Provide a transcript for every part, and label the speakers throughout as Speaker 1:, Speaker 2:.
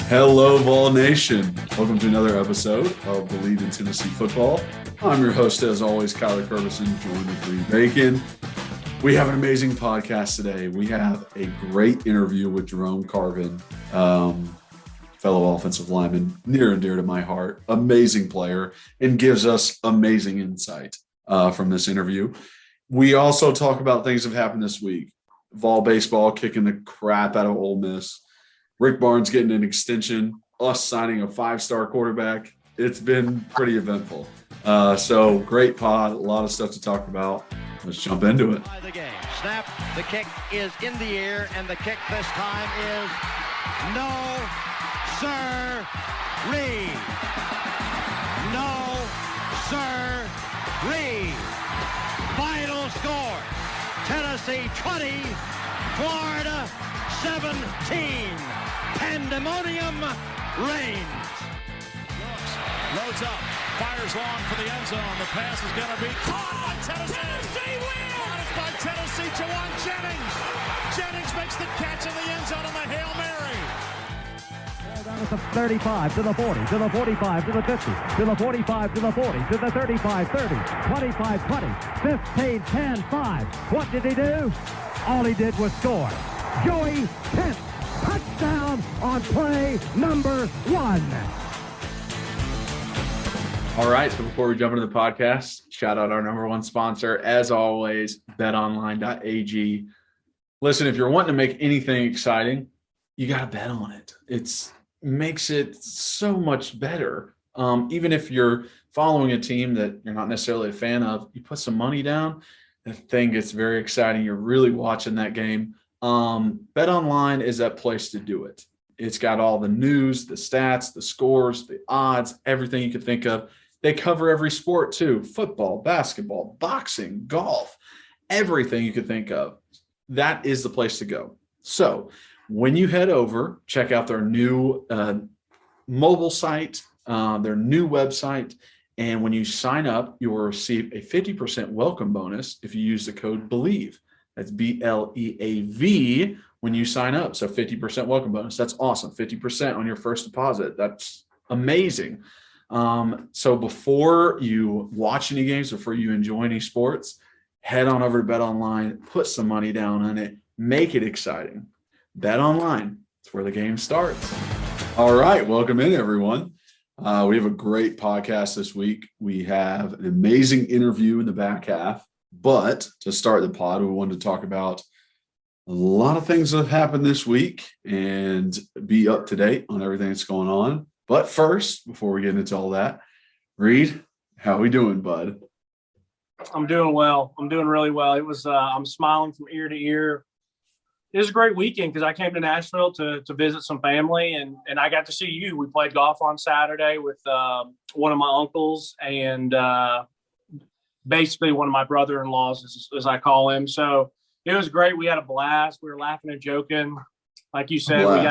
Speaker 1: Hello, Vol Nation. Welcome to another episode of Believe in Tennessee Football. I'm your host, as always, Kyler Curvison, joined with Reed Bacon. We have an amazing podcast today. We have a great interview with Jerome Carvin, fellow offensive lineman, near and dear to my heart, amazing player, and gives us amazing insight from this interview. We also talk about things that have happened this week. Vol baseball kicking the crap out of Ole Miss. Rick Barnes getting an extension, us signing a 5-star quarterback. It's been pretty eventful. So great pod, a lot of stuff to talk about. Let's jump into it.
Speaker 2: The game. Snap, the kick is in the air, and the kick this time is no, sir-ree. No, sir-ree. Final score, Tennessee 20, Florida 17. Pandemonium reigns.
Speaker 3: Loads up, fires long for the end zone. The pass is going to be caught. Tennessee wins! It's by Tennessee to one Jennings. Jennings makes the catch in the end zone on the Hail Mary.
Speaker 4: Down at the 35, to the 40, to the 45, to the 50, to the 45, to the 40, to the 35, 30, 25, 20, 15, 10, 5. What did he do? All he did was score. Joey Pence, touchdown on play number 1.
Speaker 1: All right, so before we jump into the podcast, shout out our number one sponsor, as always, betonline.ag. Listen, if you're wanting to make anything exciting, you got to bet on it. It makes it so much better. Even if you're following a team that you're not necessarily a fan of, you put some money down, the thing gets very exciting. You're really watching that game. BetOnline is that place to do it. It's got all the news, the stats, the scores, the odds, everything you could think of. They cover every sport too: football, basketball, boxing, golf, everything you could think of. That is the place to go. So when you head over, check out their new mobile site, their new website, and when you sign up, you will receive a 50% welcome bonus if you use the code BELIEVE. That's BLEAV when you sign up. So 50% welcome bonus. That's awesome. 50% on your first deposit. That's amazing. So before you watch any games, before you enjoy any sports, head on over to BetOnline, put some money down on it, make it exciting. BetOnline, it's where the game starts. All right, welcome in, everyone. We have a great podcast this week. We have an amazing interview in the back half. But to start the pod, we wanted to talk about a lot of things that have happened this week and be up to date on everything that's going on. But first, before we get into all that, Reed, how are we doing, bud?
Speaker 5: I'm doing well. I'm doing really well. It was I'm smiling from ear to ear. It was a great weekend because I came to Nashville to visit some family, and I got to see you. We played golf on Saturday with one of my uncles and basically one of my brother-in-laws, as I call him. So it was great. We had a blast. We were laughing and joking. Like you said, I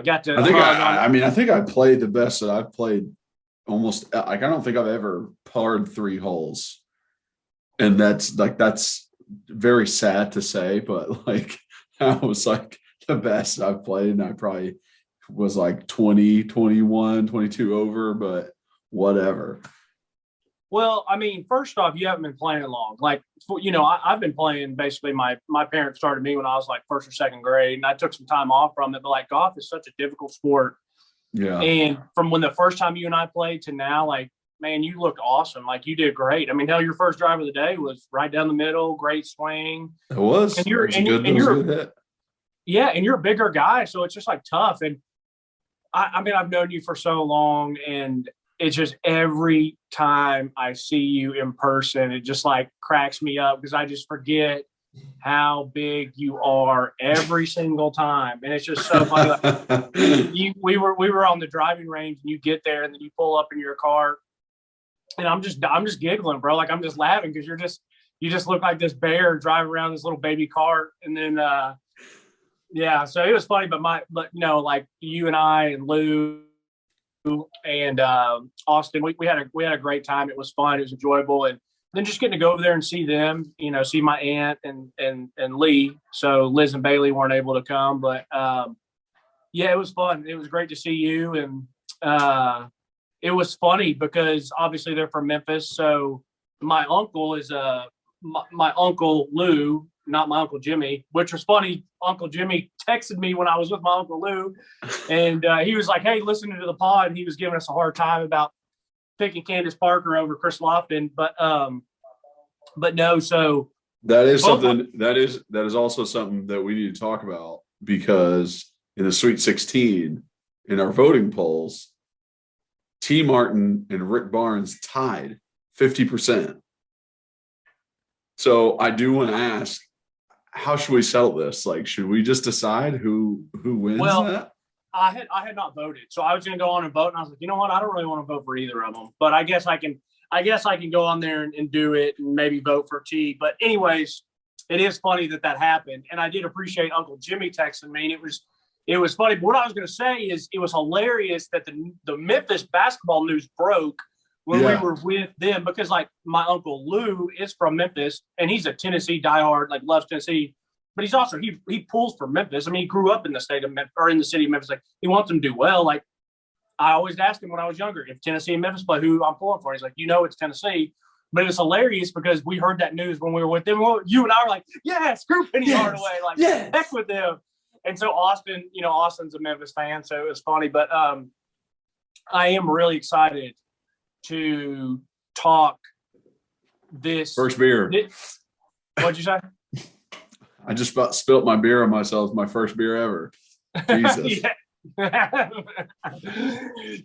Speaker 5: got to.
Speaker 1: I think I played the best that I've played almost. Like, I don't think I've ever parred 3 holes, and that's very sad to say, but like that was like the best I've played, and I probably was like 20, 21, 22 over, but whatever.
Speaker 5: Well, I mean, first off, you haven't been playing long. Like, I've been playing basically my parents started me when I was like 1st or 2nd grade, and I took some time off from it. But like, golf is such a difficult sport. Yeah. And from when the first time you and I played to now, like, man, you look awesome. Like, you did great. I mean, hell, your first drive of the day was right down the middle, great swing.
Speaker 1: It was.
Speaker 5: And you're a bigger guy, so it's just like tough. And I mean, I've known you for so long, and it's just every time I see you in person, it just like cracks me up because I just forget how big you are every single time. And it's just so funny. Like, we were on the driving range, and you get there, and then you pull up in your car, and I'm just giggling, bro. Like, I'm just laughing because you just look like this bear driving around this little baby cart. And then so it was funny, but like you and I and Lou and Austin, we had a great time. It was fun. It was enjoyable. And then just getting to go over there and see them, see my aunt and Lee. So Liz and Bailey weren't able to come, but Yeah, it was fun. It was great to see you. And it was funny because obviously they're from Memphis. So my uncle is my uncle Lou, not my Uncle Jimmy, which was funny. Uncle Jimmy texted me when I was with my Uncle Lou, and he was like, hey, listening to the pod, he was giving us a hard time about picking Candace Parker over Chris Lofton. But no, so
Speaker 1: that is something that is also something that we need to talk about, because in the Sweet 16, in our voting polls, T. Martin and Rick Barnes tied 50%. So I do want to ask, how should we settle this? Like, should we just decide who wins that?
Speaker 5: I had not voted, so I was going to go on and vote, and I was like, you know what? I don't really want to vote for either of them, but I guess I can go on there and do it and maybe vote for T. But anyways, it is funny that happened, and I did appreciate Uncle Jimmy texting me, and it was funny. But what I was going to say is it was hilarious that the Memphis basketball news broke when we were with them, because like my Uncle Lou is from Memphis, and he's a Tennessee diehard, like loves Tennessee. But he's also he pulls for Memphis. I mean, he grew up in the state of Memphis, or in the city of Memphis. Like, he wants them to do well. Like, I always asked him when I was younger, if Tennessee and Memphis play, who I'm pulling for. He's like, it's Tennessee. But it was hilarious because we heard that news when we were with them. You and I were like, screw Penny Hardaway, like heck with them. And so Austin, Austin's a Memphis fan, so it was funny. But I am really excited to talk this
Speaker 1: first beer.
Speaker 5: What'd you say?
Speaker 1: I just about spilt my beer on myself. My first beer ever. Jesus.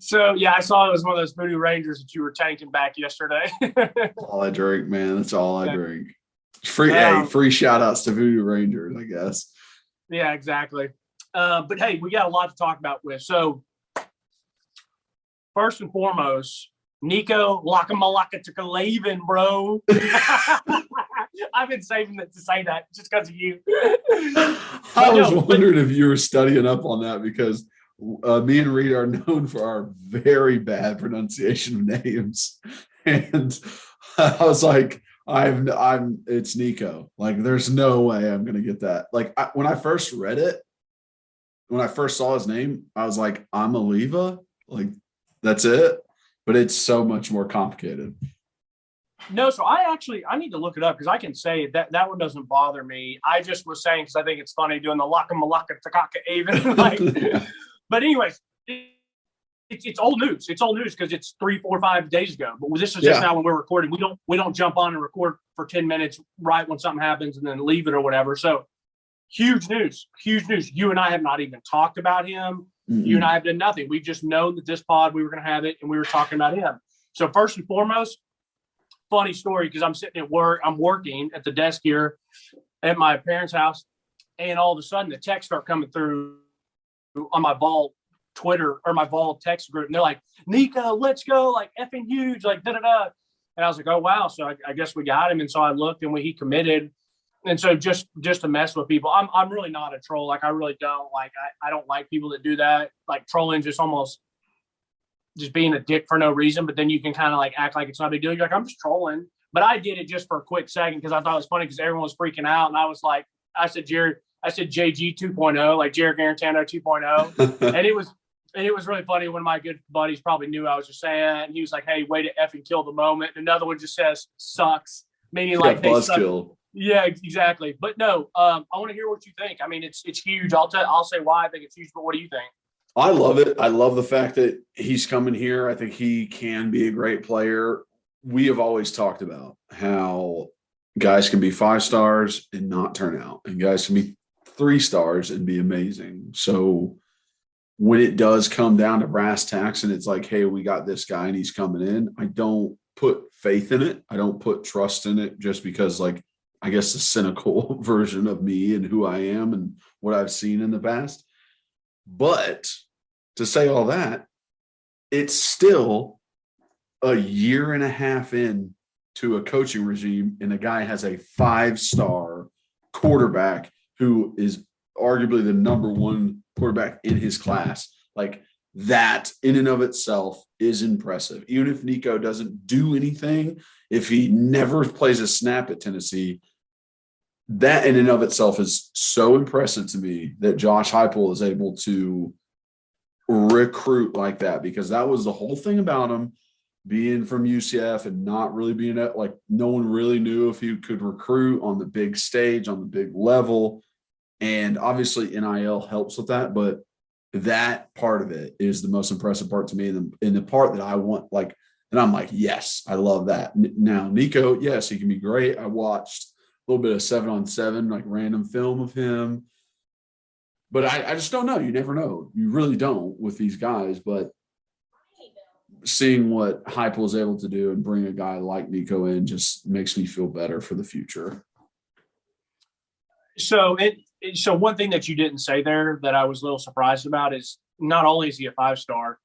Speaker 5: So I saw it was one of those Voodoo Rangers that you were tanking back yesterday.
Speaker 1: That's all I drink, man. That's all I drink. Free shout outs to Voodoo Rangers, I guess.
Speaker 5: Yeah, exactly. But hey, we got a lot to talk about with. So first and foremost, Nico Iamaleava, bro. I've been saving it to say that just because of you.
Speaker 1: I was wondering if you were studying up on that, because me and Reed are known for our very bad pronunciation of names, and I was like, it's Nico. Like, there's no way I'm gonna get that. Like, when I first read it, when I first saw his name, I was like, Iamaleava, like that's it. But it's so much more complicated.
Speaker 5: No, so I need to look it up, because I can say it. That one doesn't bother me. I just was saying because I think it's funny doing the Laka Takaka even. Like, but anyways, it's old news. It's old news because it's 3, 4, 5 days ago. But this is just now when we're recording. We don't jump on and record for 10 minutes right when something happens and then leave it or whatever. So huge news. You and I have not even talked about him. Mm-hmm. You and I have done nothing. We've just known that this pod, we were going to have it, and we were talking about him. So first and foremost, funny story, because I'm sitting at work. I'm working at the desk here at my parents' house, and all of a sudden the texts start coming through on my Vol Twitter or my Vol text group, and they're like, Nico, let's go, like effing huge, like da-da-da. And I was like, oh, wow. So I guess we got him. And so I looked, and he committed. And so just to mess with people, I'm really not a troll. Like, I really don't like, I don't like people that do that. Like, trolling just almost just being a dick for no reason. But then you can kind of like act like it's not a big deal. You're like, I'm just trolling. But I did it just for a quick second because I thought it was funny because everyone was freaking out. And I was like, I said JG 2.0, like Jared Garantano 2.0. and it was really funny. One of my good buddies probably knew I was just saying, and he was like, hey, way to effing kill the moment. And another one just says sucks, meaning like, hey,
Speaker 1: buzzkill.
Speaker 5: Yeah, exactly. But no, I want to hear what you think. I mean, it's huge. I'll say why I think it's huge, but what do you think?
Speaker 1: I love it. I love the fact that he's coming here. I think he can be a great player. We have always talked about how guys can be 5 stars and not turn out, and guys can be 3 stars and be amazing. So when it does come down to brass tacks and it's like, hey, we got this guy and he's coming in, I don't put faith in it. I don't put trust in it just because, like, I guess the cynical version of me and who I am and what I've seen in the past. But to say all that, it's still a year and a half in to a coaching regime, and a guy has a 5-star quarterback who is arguably the number 1 quarterback in his class. Like, that in and of itself is impressive. Even if Nico doesn't do anything, if he never plays a snap at Tennessee, that in and of itself is so impressive to me that Josh Heupel is able to recruit like that, because that was the whole thing about him being from UCF and not really being at, like, no one really knew if he could recruit on the big stage, on the big level. And obviously NIL helps with that, but that part of it is the most impressive part to me. And the part that I want, like, and I'm like, yes, I love that. Now, Nico, yes, he can be great. I watched a little bit of 7-on-7, like random film of him, but I just don't know. You never know. You really don't with these guys, but seeing what Heupel is able to do and bring a guy like Nico in just makes me feel better for the future.
Speaker 5: So one thing that you didn't say there that I was a little surprised about is not only is he a 5-star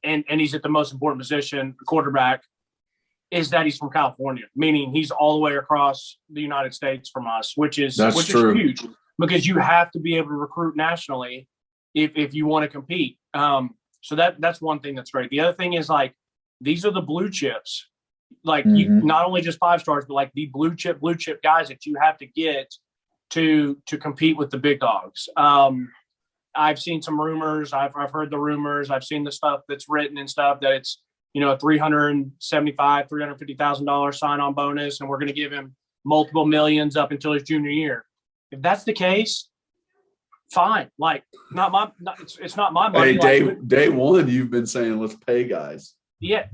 Speaker 5: and he's at the most important position, quarterback, is that he's from California, meaning he's all the way across the United States from us, which is huge, because you have to be able to recruit nationally if you want to compete. So that's one thing that's great. The other thing is, like, these are the blue chips, like you not only just 5-stars, but like the blue chip guys that you have to get to compete with the big dogs. I've seen some rumors. I've heard the rumors. I've seen the stuff that's written and stuff that it's, a $350,000 sign-on bonus, and we're going to give him multiple millions up until his junior year. If that's the case, fine. Like, it's not my money.
Speaker 1: Hey, day one, you've been saying let's pay guys.
Speaker 5: Yeah,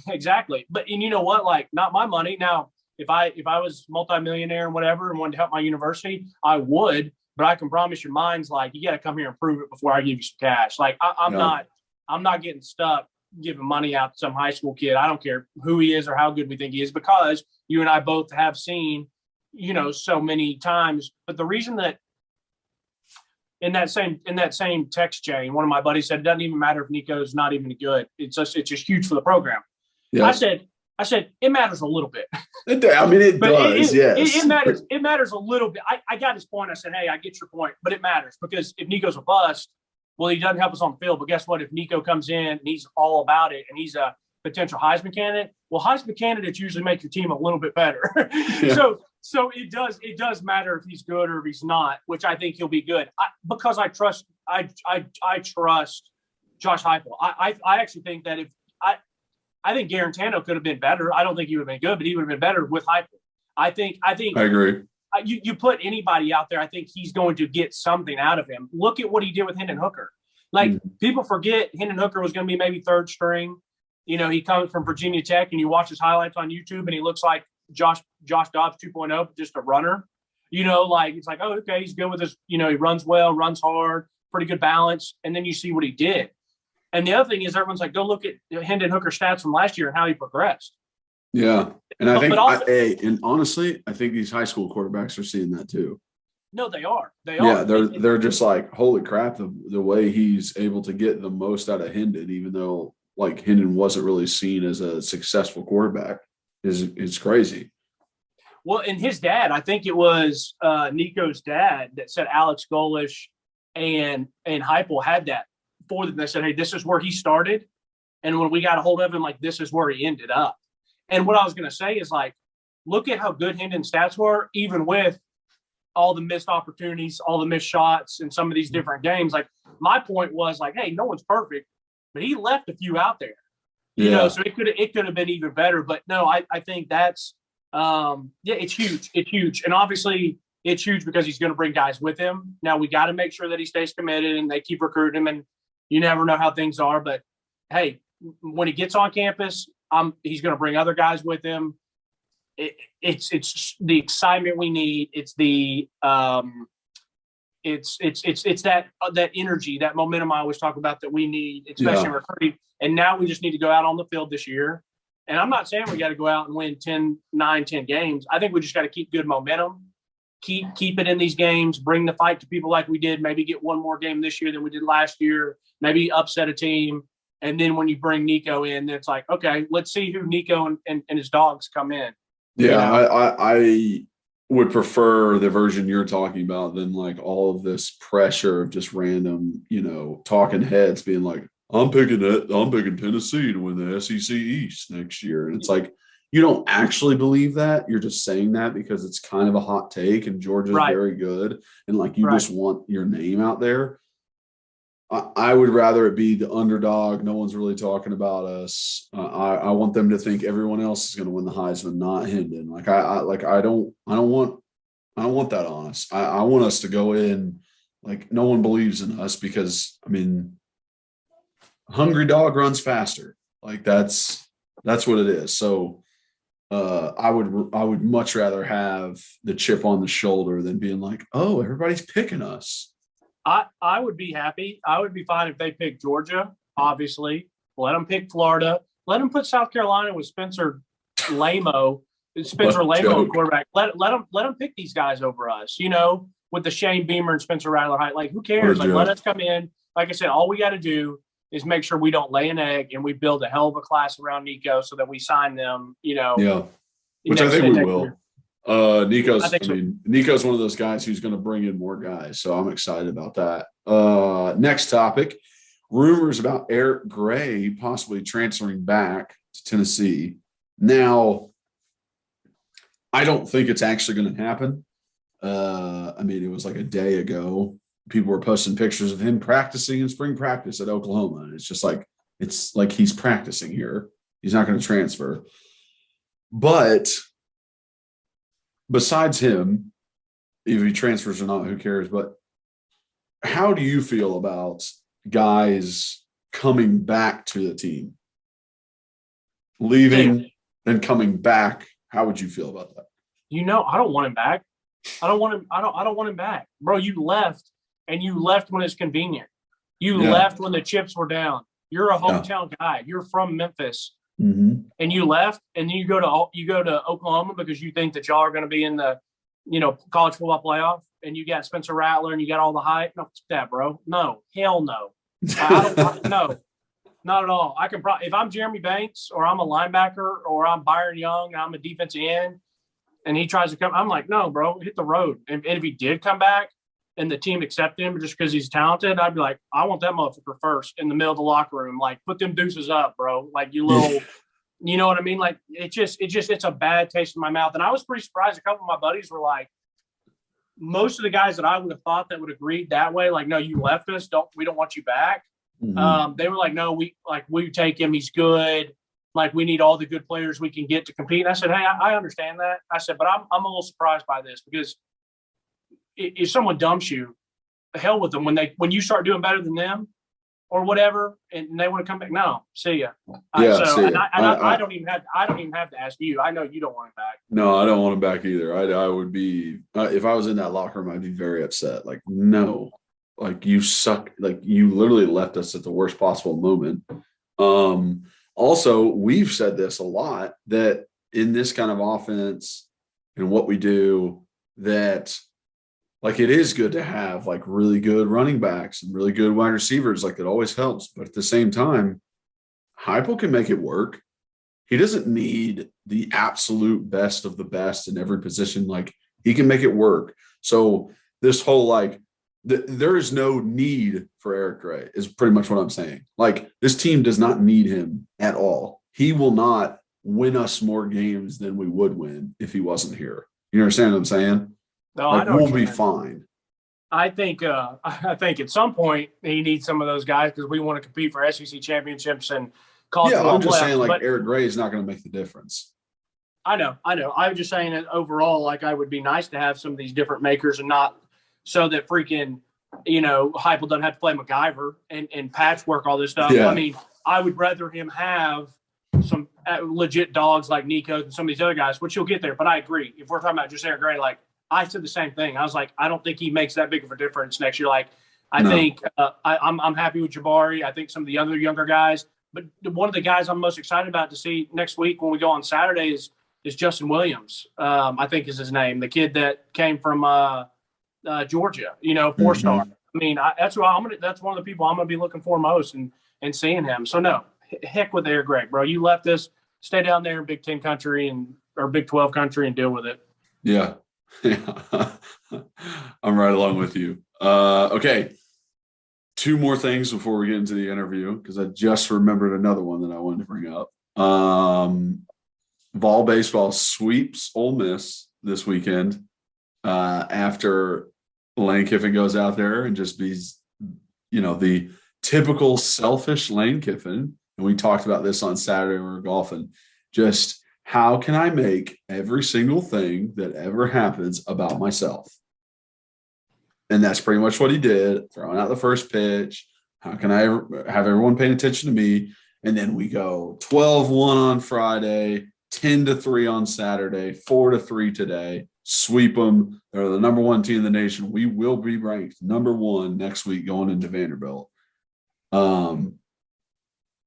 Speaker 5: exactly. But and you know what? Like, not my money. Now, if I was multimillionaire and whatever and wanted to help my university, I would. But I can promise your minds, like, you got to come here and prove it before I give you some cash. Like, I'm not getting stuck giving money out to some high school kid. I don't care who he is or how good we think he is, because you and I both have seen, so many times. But the reason that in that same text chain, one of my buddies said, it doesn't even matter if Nico's not even good. It's just huge for the program. Yeah. I said, it matters a little bit.
Speaker 1: It does. Yes.
Speaker 5: It matters a little bit. I got his point. I said, hey, I get your point, but it matters, because if Nico's a bust, well, he doesn't help us on the field. But guess what? If Nico comes in and he's all about it and he's a potential Heisman candidate, well, Heisman candidates usually make your team a little bit better. Yeah. So it does matter if he's good or if he's not, which I think he'll be good, because I trust Josh Heupel. I actually think that I think Garantano could have been better. I don't think he would have been good, but he would have been better with Heupel. I think
Speaker 1: I agree.
Speaker 5: You put anybody out there, I think he's going to get something out of him. Look at what he did with Hendon Hooker. Like, people forget Hendon Hooker was going to be maybe third string. He comes from Virginia Tech, and you watch his highlights on YouTube, and he looks like Josh Dobbs 2.0, just a runner. It's like, oh, okay, he's good with his, he runs well, runs hard, pretty good balance. And then you see what he did. And the other thing is, everyone's like, go look at Hendon Hooker's stats from last year and how he progressed.
Speaker 1: Yeah. And I think, and honestly, I think these high school quarterbacks are seeing that too.
Speaker 5: No, they are.
Speaker 1: Yeah, they're just like, holy crap, the way he's able to get the most out of Hendon, even though, like, Hendon wasn't really seen as a successful quarterback, is crazy.
Speaker 5: Well, and his dad, I think it was Nico's dad that said Alex Golish and Heupel had that for them. They said, hey, this is where he started. And when we got a hold of him, like, this is where he ended up. And what I was going to say is, like, look at how good Hendon's stats were, even with all the missed opportunities, all the missed shots in some of these different games. Like, my point was, like, hey, no one's perfect, but he left a few out there, so it could have been even better. But no, I think that's, it's huge. It's huge. And obviously it's huge because he's going to bring guys with him. Now we got to make sure that he stays committed and they keep recruiting him, and you never know how things are, but hey, when he gets on campus, he's going to bring other guys with him. It's the excitement we need. It's the it's that energy, that momentum I always talk about that we need, especially in recruiting. And now we just need to go out on the field this year. And I'm not saying we got to go out and win 10 games. I think we just got to keep good momentum, keep it in these games, bring the fight to people like we did, maybe get one more game this year than we did last year, maybe upset a team. And then when you bring Nico in, it's like, okay, let's see who Nico and his dogs come in.
Speaker 1: Yeah, I would prefer the version you're talking about than like all of this pressure of just random, talking heads being like, I'm picking Tennessee to win the SEC East next year. And it's like,
Speaker 6: you don't actually believe that. You're just saying that because it's kind of a hot take and Georgia's very good. And like, you just want your name out there. I would rather it be the underdog. No one's really talking about us. I want them to think everyone else is going to win the Heisman, not Hendon. Like I don't want that on us. I want us to go in like no one believes in us because I mean, hungry dog runs faster. Like that's what it is. So I would much rather have the chip on the shoulder than being like, oh, everybody's picking us.
Speaker 5: I would be happy. I would be fine if they picked Georgia, obviously. Let them pick Florida. Let them put South Carolina with Spencer Lamo quarterback. Let them pick these guys over us, you know, with the Shane Beamer and Spencer Rattler. Like, who cares? Like, let us come in. Like I said, all we got to do is make sure we don't lay an egg and we build a hell of a class around Nico so that we sign them, you know.
Speaker 6: Yeah, which I think we will. Nico's one of those guys who's going to bring in more guys, so I'm excited about that. Next topic, rumors about Eric Gray possibly transferring back to Tennessee. Now, I don't think it's actually going to happen. I mean, it was like a day ago. People were posting pictures of him practicing in spring practice at Oklahoma. And it's like he's practicing here. He's not going to transfer. But besides him, if he transfers or not, who cares? But how do you feel about guys coming back to the team? Leaving and coming back, how would you feel about that?
Speaker 5: You know, I don't want him back. I don't want him back. Bro, you left, and you left when it's convenient. You left when the chips were down. You're a hometown guy. You're from Memphis.
Speaker 6: Mm-hmm.
Speaker 5: And you left, and then you go to Oklahoma because you think that y'all are going to be in the, you know, college football playoff, and you got Spencer Rattler and you got all the hype. No, that, bro. No, hell no. No, not at all. I can probably, if I'm Jeremy Banks or I'm a linebacker or I'm Byron Young and I'm a defensive end, and he tries to come, I'm like, no, bro, hit the road. And if he did come back and the team accepted him just because he's talented, I'd be like, I want that motherfucker first in the middle of the locker room. Like, put them deuces up, bro. Like, you little, you know what I mean? Like, it's a bad taste in my mouth. And I was pretty surprised. A couple of my buddies were like, most of the guys that I would have thought that would agree that way, like, no, you left us. We don't want you back.
Speaker 6: Mm-hmm.
Speaker 5: They were like, no, we take him. He's good. Like, we need all the good players we can get to compete. And I said, hey, I understand that. I said, but I'm a little surprised by this because if someone dumps you, the hell with them when you start doing better than them or whatever, and they want to come back. No, see ya. I don't even have to ask you. I know you don't want him back.
Speaker 6: No, I don't want him back either. I would be if I was in that locker room, I'd be very upset. Like, no, like you suck. Like you literally left us at the worst possible moment. Also, we've said this a lot that in this kind of offense and what we do, that like it is good to have like really good running backs and really good wide receivers. Like it always helps. But at the same time, Heupel can make it work. He doesn't need the absolute best of the best in every position. Like he can make it work. So this whole like there is no need for Eric Gray is pretty much what I'm saying. Like this team does not need him at all. He will not win us more games than we would win if he wasn't here. You understand what I'm saying?
Speaker 5: No,
Speaker 6: like,
Speaker 5: I know.
Speaker 6: We'll be fine.
Speaker 5: I think at some point he needs some of those guys because we want to compete for SEC championships and college football.
Speaker 6: I'm just saying like
Speaker 5: but
Speaker 6: Eric Gray is not going to make the difference.
Speaker 5: I know. I'm just saying that overall, like I would be nice to have some of these different makers and not so that freaking, you know, Heupel doesn't have to play MacGyver and patchwork all this stuff.
Speaker 6: Yeah.
Speaker 5: I mean, I would rather him have some legit dogs like Nico and some of these other guys, which you'll get there. But I agree. If we're talking about just Eric Gray, like I said the same thing. I was like, I don't think he makes that big of a difference next year. Like, I think I'm happy with Jabari. I think some of the other younger guys. But one of the guys I'm most excited about to see next week when we go on Saturday is Justin Williams. I think is his name, the kid that came from Georgia. You know, 4-star. I mean, that's one of the people I'm going to be looking for most and seeing him. So no, heck with Eric Gray, bro. You left us. Stay down there in Big 10 country or Big 12 country and deal with it.
Speaker 6: Yeah. I'm right along with you. Okay. 2 more things before we get into the interview, because I just remembered another one that I wanted to bring up. Vol baseball sweeps Ole Miss this weekend after Lane Kiffin goes out there and just be, the typical selfish Lane Kiffin. And we talked about this on Saturday when we were golfing. Just how can I make every single thing that ever happens about myself? And that's pretty much what he did, throwing out the first pitch. How can I have everyone paying attention to me? And then we go 12-1 on Friday, 10-3 on Saturday, 4-3 today. Sweep them. They're the number one team in the nation. We will be ranked number one next week going into Vanderbilt.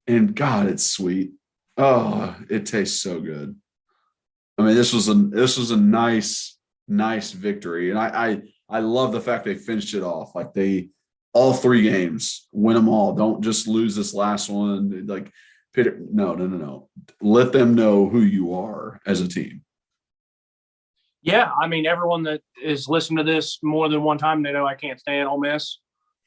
Speaker 6: And God, it's sweet. Oh, it tastes so good. I mean, this was a nice victory. And I love the fact they finished it off. Like all 3 games, win them all. Don't just lose this last one. Like, no. Let them know who you are as a team.
Speaker 5: Yeah, I mean, everyone that is listening to this more than one time, they know I can't stand Ole Miss.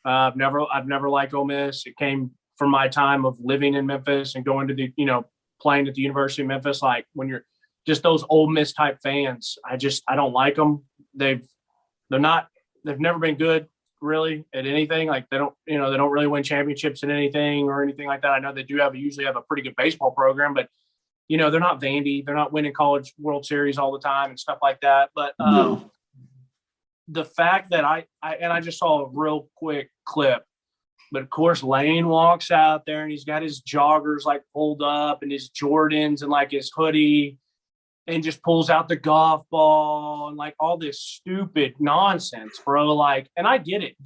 Speaker 5: I've never liked Ole Miss. It came from my time of living in Memphis and going to the, playing at the University of Memphis. Like, when you're just those Ole Miss type fans, I don't like them. They've never been good really at anything. Like, they don't really win championships in anything or anything like that. I know they usually have a pretty good baseball program, but they're not Vandy. They're not winning college World Series all the time and stuff like that. But
Speaker 6: No.
Speaker 5: The fact that I just saw a real quick clip, but of course Lane walks out there and he's got his joggers like pulled up and his Jordans and like his hoodie and just pulls out the golf ball and like all this stupid nonsense, bro. Like, and I get it.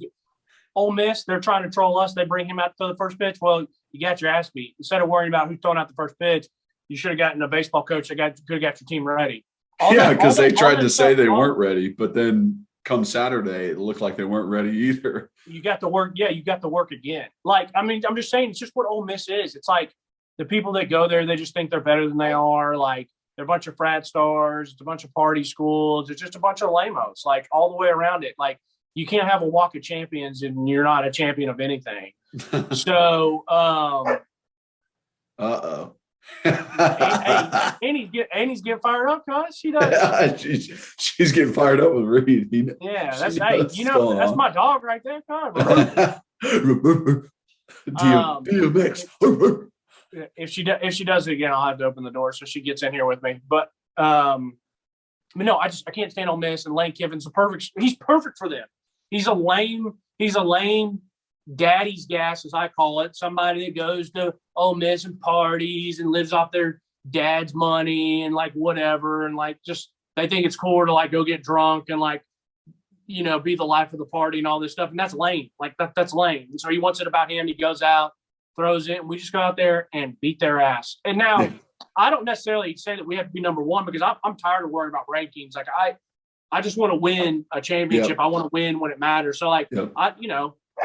Speaker 5: Ole Miss, they're trying to troll us. They bring him out to the first pitch. Well, you got your ass beat. Instead of worrying about who's throwing out the first pitch, you should have gotten a baseball coach that could have got your team ready.
Speaker 6: Because they tried to say they weren't ready, but then come Saturday, it looked like they weren't ready either.
Speaker 5: You got to work. Yeah, you got to work again. Like, I mean, I'm just saying, it's just what Ole Miss is. It's like the people that go there, they just think they're better than they are. Like, they're a bunch of frat stars. It's a bunch of party schools. It's just a bunch of lamos, like all the way around it. Like, you can't have a walk of champions and you're not a champion of anything. So,
Speaker 6: Uh-oh.
Speaker 5: and he's getting fired up, cuz she does.
Speaker 6: She's getting fired up with Reed.
Speaker 5: That's my dog right there, cuz.
Speaker 6: DMX.
Speaker 5: If she does it again, I'll have to open the door so she gets in here with me. But no, I can't stand Ole Miss, and Lane Kiffin's he's perfect for them. He's a lame daddy's gas, as I call it, somebody that goes to Ole Miss and parties and lives off their dad's money and like whatever, and like just they think it's cool to like go get drunk and like be the life of the party and all this stuff, and that's Lane. Like that's Lane. And so he wants it about him. He goes out, throws it, and we just go out there and beat their ass. And now I don't necessarily say that we have to be number one because I'm tired of worrying about rankings. Like I just want to win a championship. Yep. I want to win when it matters. So like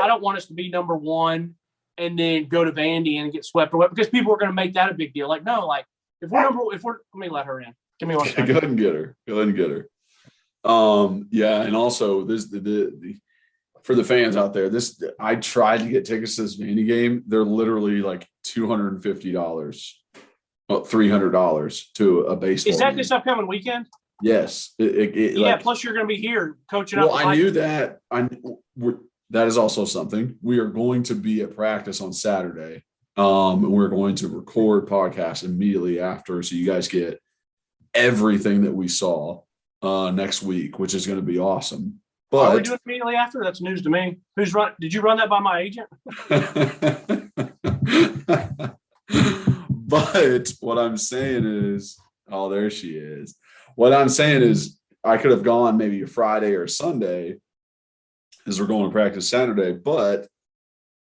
Speaker 5: I don't want us to be number one and then go to Vandy and get swept away because people are going to make that a big deal. Like, no, like if we're let me let her in. Give me one second.
Speaker 6: Go ahead and get her. And also this for the fans out there, I tried to get tickets to this Vandy game. They're literally like $250, $300 to a baseball.
Speaker 5: Is that
Speaker 6: game.
Speaker 5: This upcoming weekend?
Speaker 6: Yes.
Speaker 5: Plus you're going to be here coaching up.
Speaker 6: Well, I knew that. That is also something. We are going to be at practice on Saturday. And we're going to record podcasts immediately after, so you guys get everything that we saw next week, which is going to be awesome. But
Speaker 5: are we doing immediately after? That's news to me. Did you run that by my agent?
Speaker 6: But what I'm saying is, oh, there she is. What I'm saying is I could have gone maybe a Friday or a Sunday as we're going to practice Saturday, but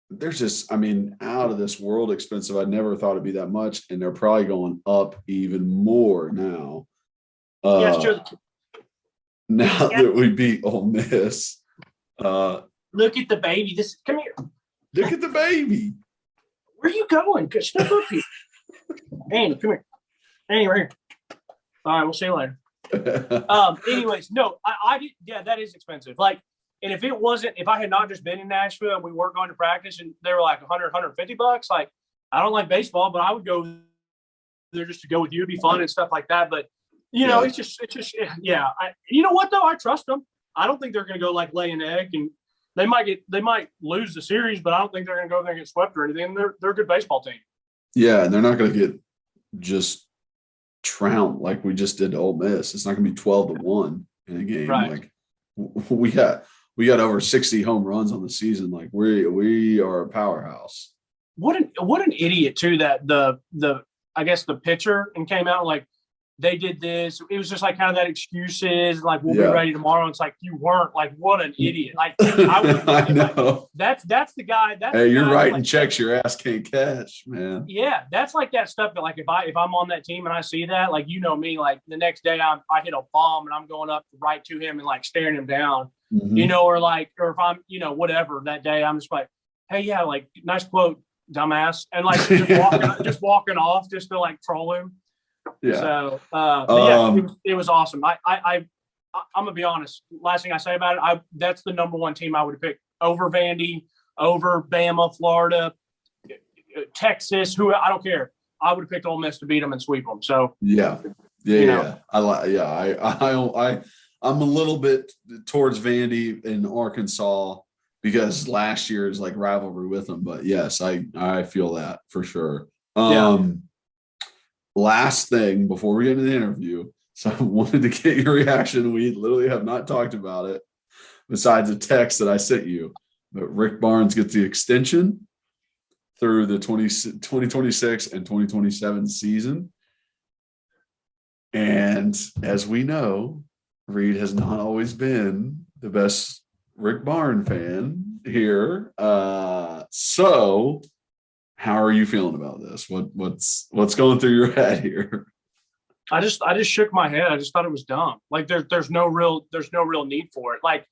Speaker 6: they're just, out of this world expensive. I never thought it'd be that much, and they're probably going up even more now. Now that we beat Ole Miss.
Speaker 5: Look at the baby. Come here.
Speaker 6: Look at the baby.
Speaker 5: Where are you going? Step up here. Annie, come here. Annie, right here. All right, we'll see you later. Anyways, no, I did. Yeah, that is expensive. Like, and if I had not just been in Nashville and we weren't going to practice and they were like $100, $150, like, I don't like baseball, but I would go there just to go with you, it'd be fun and stuff like that. But you know, it's just yeah. You know what though? I trust them. I don't think they're going to go like lay an egg, and they might lose the series, but I don't think they're going to go there and get swept or anything. They're a good baseball team.
Speaker 6: Yeah, and they're not going to get just trounced like we just did to Ole Miss. It's not going to be 12-1 in a game.
Speaker 5: Right.
Speaker 6: Like we got over 60 home runs on the season. Like we are a powerhouse.
Speaker 5: What an idiot too, that the I guess the pitcher and came out like they did this. It was just like kind of that excuses, like we'll be ready tomorrow. It's like you weren't. Like what an idiot! Like I
Speaker 6: know.
Speaker 5: That's the guy.
Speaker 6: Hey, you're writing checks your ass can't cash, man.
Speaker 5: Yeah, that's like that stuff that like if I'm on that team and I see that, like you know me, like the next day I hit a bomb and I'm going up right to him and like staring him down, you know, or if I'm whatever that day I'm just like, hey yeah, like nice quote, dumbass, and like just walking off just to like troll him.
Speaker 6: Yeah.
Speaker 5: So, yeah, it was awesome. I'm gonna be honest. Last thing I say about it, that's the number one team I would have picked over Vandy, over Bama, Florida, Texas. Who I don't care. I would have picked Ole Miss to beat them and sweep them. So
Speaker 6: I'm a little bit towards Vandy in Arkansas because last year's like rivalry with them. But yes, I feel that for sure. Last thing before we get into the interview, so I wanted to get your reaction. We literally have not talked about it besides a text that I sent you. But Rick Barnes gets the extension through the 2026 and 2027 season. And as we know, Reed has not always been the best Rick Barnes fan here. So how are you feeling about this? What's going through your head here?
Speaker 5: I just shook my head. I just thought it was dumb. Like there's no real need for it. Like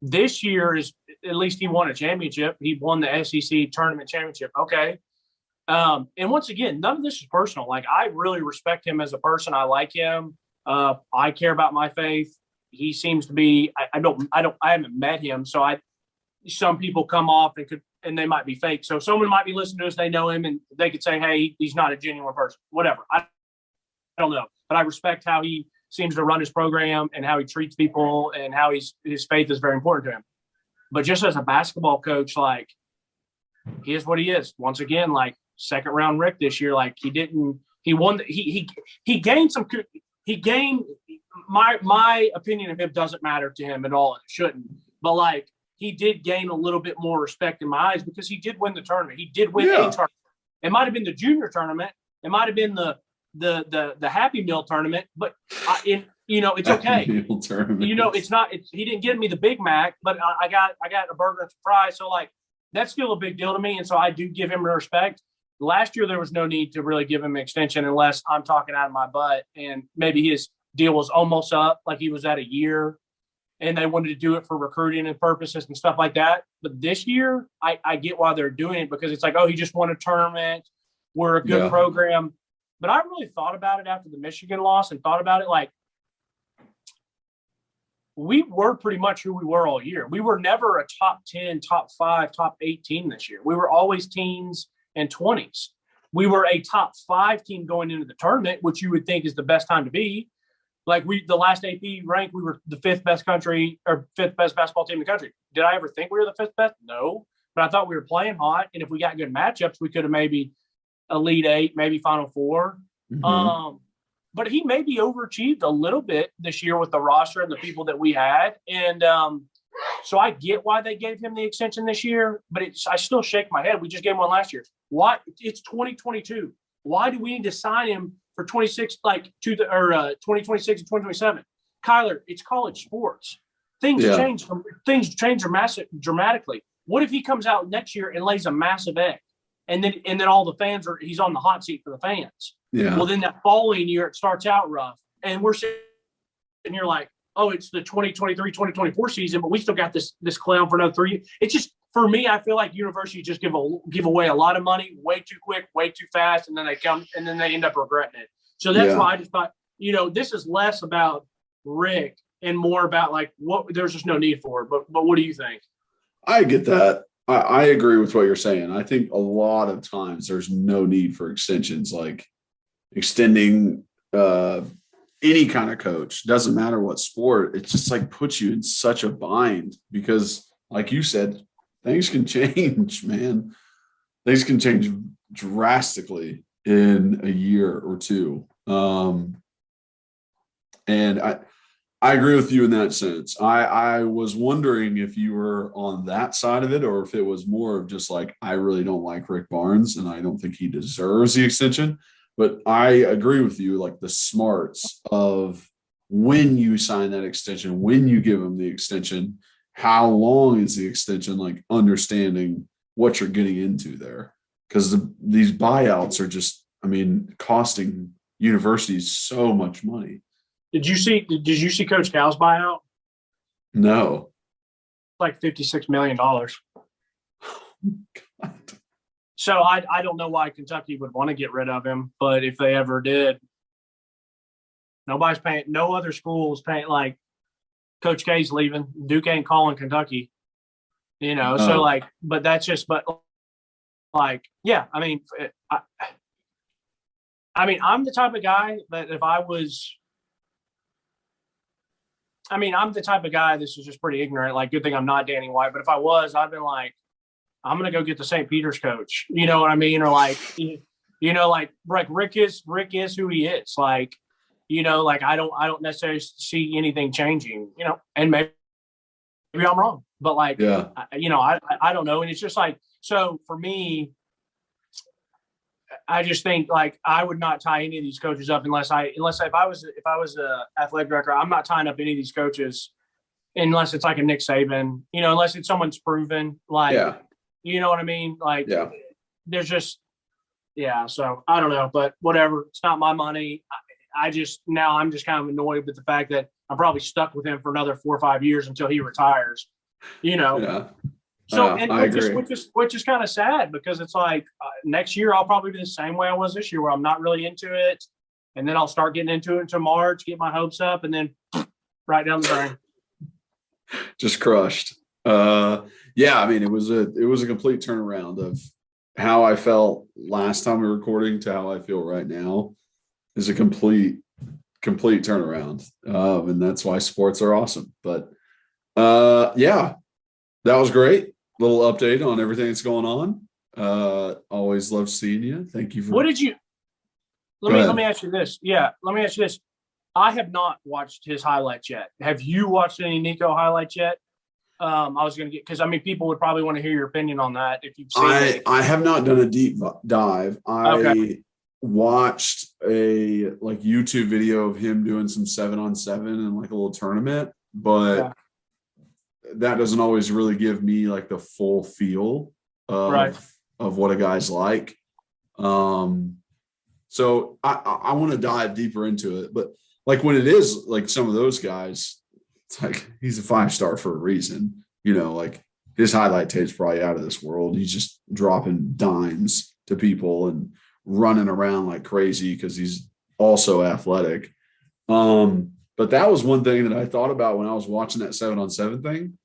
Speaker 5: this year is at least he won a championship. He won the SEC tournament championship. Okay. And once again, none of this is personal. Like I really respect him as a person. I like him. I care about my faith. He seems to be. I haven't met him, so some people come off and they might be fake. So someone might be listening to us, they know him, and they could say, hey, he's not a genuine person. Whatever. I don't know. But I respect how he seems to run his program and how he treats people and how his faith is very important to him. But just as a basketball coach, like, he is what he is. Once again, like, second round Rick this year, like, he gained my opinion of him doesn't matter to him at all. And it shouldn't. But, like, he did gain a little bit more respect in my eyes because he did win the tournament. He did win a tournament. It might have been the junior tournament. It might have been the Happy Meal tournament, but it's okay. It's not. He didn't give me the Big Mac, but I got a burger and some fries. So like that's still a big deal to me, and so I do give him respect. Last year there was no need to really give him an extension unless I'm talking out of my butt, and maybe his deal was almost up, like he was at a year. And they wanted to do it for recruiting and purposes and stuff like that. But this year, I get why they're doing it because it's like, oh, he just won a tournament. We're a good program. But I really thought about it after the Michigan loss and thought about it like we were pretty much who we were all year. We were never a top 10, top 5, top 8 team this year. We were always teens and 20s. We were a top 5 team going into the tournament, which you would think is the best time to be. Like the last AP rank, we were the 5th best country or 5th best basketball team in the country. Did I ever think we were the 5th best? No, but I thought we were playing hot. And if we got good matchups, we could have maybe Elite 8, maybe Final 4. Mm-hmm. But he maybe overachieved a little bit this year with the roster and the people that we had. And so I get why they gave him the extension this year, but I still shake my head. We just gave him one last year. Why? It's 2022. Why do we need to sign him for 2026 and 2027? Kyler, it's college sports. Things change dramatically. What if he comes out next year and lays a massive egg, and then all the fans he's on the hot seat for the fans? Yeah. Well, then that following year it starts out rough, and we're sitting here like, oh, it's the 2023-2024 season, but we still got this clown for another 3 years. It's just, for me, I feel like universities just give away a lot of money way too quick, way too fast, and then they end up regretting it. So that's why I just thought, this is less about Rick and more about like there's just no need for it. But what do you think?
Speaker 6: I get that. I agree with what you're saying. I think a lot of times there's no need for extensions. Like extending any kind of coach, doesn't matter what sport, it just like puts you in such a bind because, like you said, things can change, man. Things can change drastically in a year or two. And I agree with you in that sense. I was wondering if you were on that side of it or if it was more of just like, I really don't like Rick Barnes and I don't think he deserves the extension. But I agree with you, like the smarts of when you sign that extension, when you give him the extension, how long is the extension, like understanding what you're getting into there. Because these buyouts are just, I mean, costing universities so much money.
Speaker 5: Did you see Coach Cal's buyout?
Speaker 6: No.
Speaker 5: Like $56 million.
Speaker 6: God.
Speaker 5: So I don't know why Kentucky would want to get rid of him, but if they ever did, nobody's paying. No other school is paying. Like Coach K's leaving, Duke ain't calling Kentucky. You know, so like, but that's just, but like, yeah. I mean, I'm the type of guy that if I was. I mean, I'm the type of guy. This is just pretty ignorant. Like, good thing I'm not Danny White. But if I was, I'd been like, I'm gonna go get the St. Peter's coach. You know what I mean? Or like, like Rick is who he is. Like, like I don't necessarily see anything changing. And maybe I'm wrong, but like,
Speaker 6: yeah,
Speaker 5: I don't know. And it's just like, so for me, I just think like I would not tie any of these coaches up unless if I was a athletic director, I'm not tying up any of these coaches unless it's like a Nick Saban, unless it's someone's proven, like,
Speaker 6: yeah.
Speaker 5: You know what I mean? Like,
Speaker 6: yeah.
Speaker 5: There's just, yeah. So I don't know, but whatever. It's not my money. I'm just kind of annoyed with the fact that I'm probably stuck with him for another 4 or 5 years until he retires.
Speaker 6: Yeah.
Speaker 5: So, which is kind of sad because it's like next year I'll probably be the same way I was this year, where I'm not really into it, and then I'll start getting into it until March, get my hopes up, and then right down the drain.
Speaker 6: Just crushed. Yeah, I mean, it was a complete turnaround of how I felt last time we were recording to how I feel right now. Is a complete turnaround, and that's why sports are awesome. But yeah, that was great. Little update on everything that's going on. Always love seeing you. Thank you for.
Speaker 5: What did you? Let me ask you this. Yeah, let me ask you this. I have not watched his highlights yet. Have you watched any Nico highlights yet? I was going to get, because I mean, people would probably want to hear your opinion on that if you've seen it.
Speaker 6: I have not done a deep dive. I watched a like YouTube video of him doing some 7-on-7 and like a little tournament, but that doesn't always really give me like the full feel of what a guy's like. So I want to dive deeper into it, but like when it is like some of those guys, it's like he's a 5-star for a reason, like his highlight tape's probably out of this world. He's just dropping dimes to people and running around like crazy because he's also athletic. But that was one thing that I thought about when I was watching that 7-on-7 thing,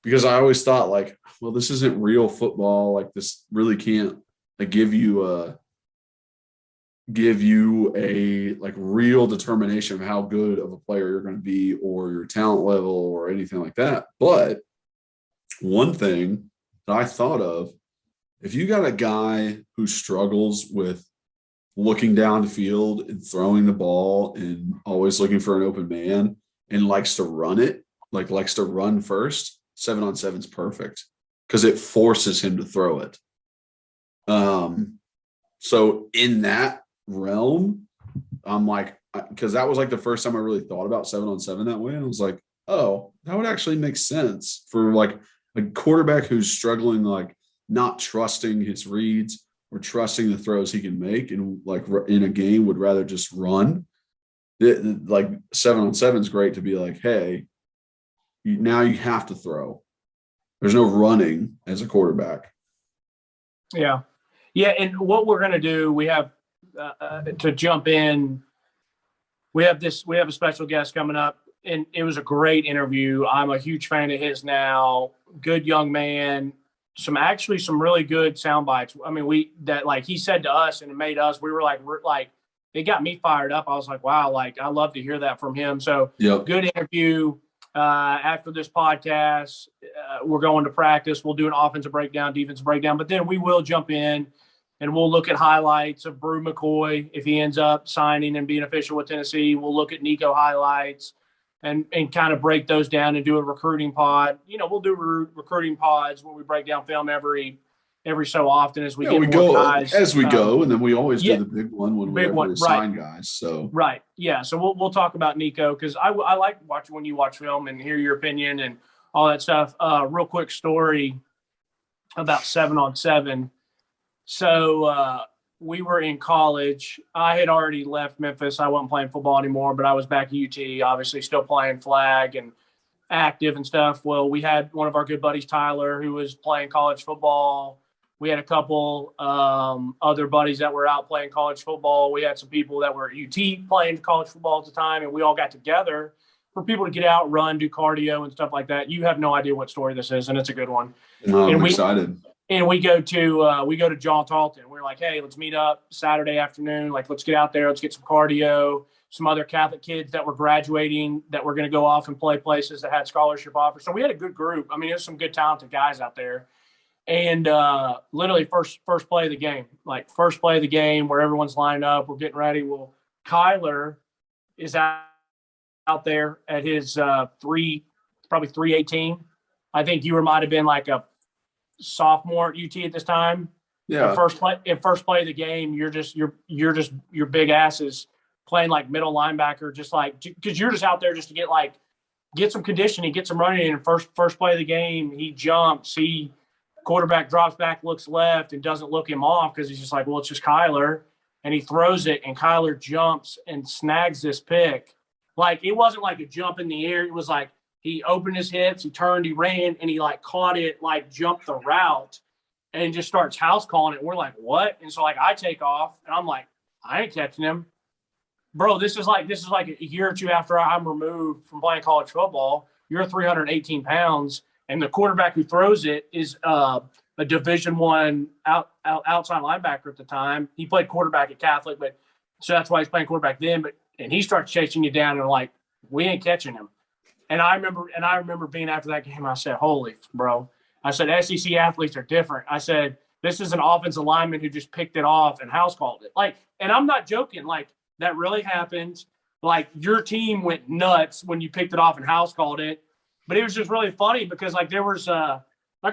Speaker 6: because I always thought like, well, this isn't real football. Like this really can't like give you a like real determination of how good of a player you're going to be or your talent level or anything like that. But one thing that I thought of, if you got a guy who struggles with looking down the field and throwing the ball and always looking for an open man and likes to run it, like likes to run first, 7-on-7 is perfect because it forces him to throw it. So in that realm, I'm like, because that was like the first time I really thought about 7-on-7 that way. And I was like, oh, that would actually make sense for like a quarterback who's struggling, like not trusting his reads or trusting the throws he can make, and like in a game would rather just run. Like 7-on-7 is great to be like, hey, now you have to throw. There's no running as a quarterback.
Speaker 5: Yeah. Yeah. And what we're going to do, we have to jump in. We have a special guest coming up, and it was a great interview. I'm a huge fan of his now. Good young man. Some really good sound bites. I mean, he said to us, and it made us, we were like it got me fired up. I was like, wow, like I love to hear that from him. So good interview. After this podcast, we're going to practice. We'll do an offensive breakdown, defensive breakdown, but then we will jump in and we'll look at highlights of Brew McCoy. If he ends up signing and being official with Tennessee, we'll look at Nico highlights and kind of break those down and do a recruiting pod. We'll do recruiting pods where we break down film every so often as we get more guys.
Speaker 6: As we go, and then we always do the big one when we sign guys. So
Speaker 5: right, yeah. So we'll talk about Nico because I like watching when you watch film and hear your opinion and all that stuff. Real quick story about 7-on-7. So we were in college. I had already left Memphis. I wasn't playing football anymore, but I was back at UT, obviously still playing flag and active and stuff. Well, we had one of our good buddies, Tyler, who was playing college football. We had a couple other buddies that were out playing college football. We had some people that were at UT playing college football at the time, and we all got together for people to get out, run, do cardio and stuff like that. You have no idea what story this is, and it's a good one.
Speaker 6: I'm excited.
Speaker 5: And we go to John Talton. We're like, hey, let's meet up Saturday afternoon. Like, let's get out there. Let's get some cardio. Some other Catholic kids that were graduating that were going to go off and play places that had scholarship offers. So we had a good group. I mean, there's some good talented guys out there. And literally first play of the game, where everyone's lined up, we're getting ready. Well, Kyler is out there at his probably 318. I think you might have been like a sophomore at UT at this time.
Speaker 6: Yeah.
Speaker 5: First play of the game, your big asses playing like middle linebacker, just like because you're just out there just to get some conditioning, get some running in. And first play of the game, he jumps, quarterback drops back, looks left, and doesn't look him off because he's just like, well, it's just Kyler, and he throws it, and Kyler jumps and snags this pick. Like it wasn't like a jump in the air; it was like he opened his hips, he turned, he ran, and he like caught it, like jumped the route, and just starts house calling it. We're like, what? And so like I take off, and I'm like, I ain't catching him. Bro, this is like a year or two after I'm removed from playing college football. You're 318 pounds, and the quarterback who throws it is a Division I outside linebacker at the time. He played quarterback at Catholic, but so that's why he's playing quarterback then. And he starts chasing you down, and like, we ain't catching him. And I remember being after that game. I said, "Holy, bro!" I said, "SEC athletes are different." I said, "This is an offensive lineman who just picked it off and house called it." Like, and I'm not joking. Like. That really happened. Like your team went nuts when you picked it off and house called it, but it was just really funny because like there was, like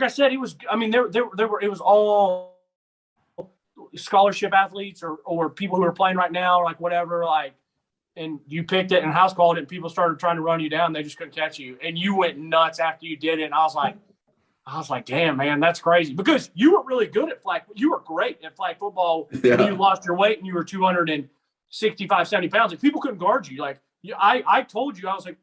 Speaker 5: I said, it was all scholarship athletes or people who are playing right now, or like whatever, like, and you picked it and house called it and people started trying to run you down. They just couldn't catch you. And you went nuts after you did it. And I was like, damn, man, that's crazy because you were really good at flag. You were great at flag football. Yeah. When you lost your weight and you were 265, 70 pounds. Like people couldn't guard you. Like I told you, I was like,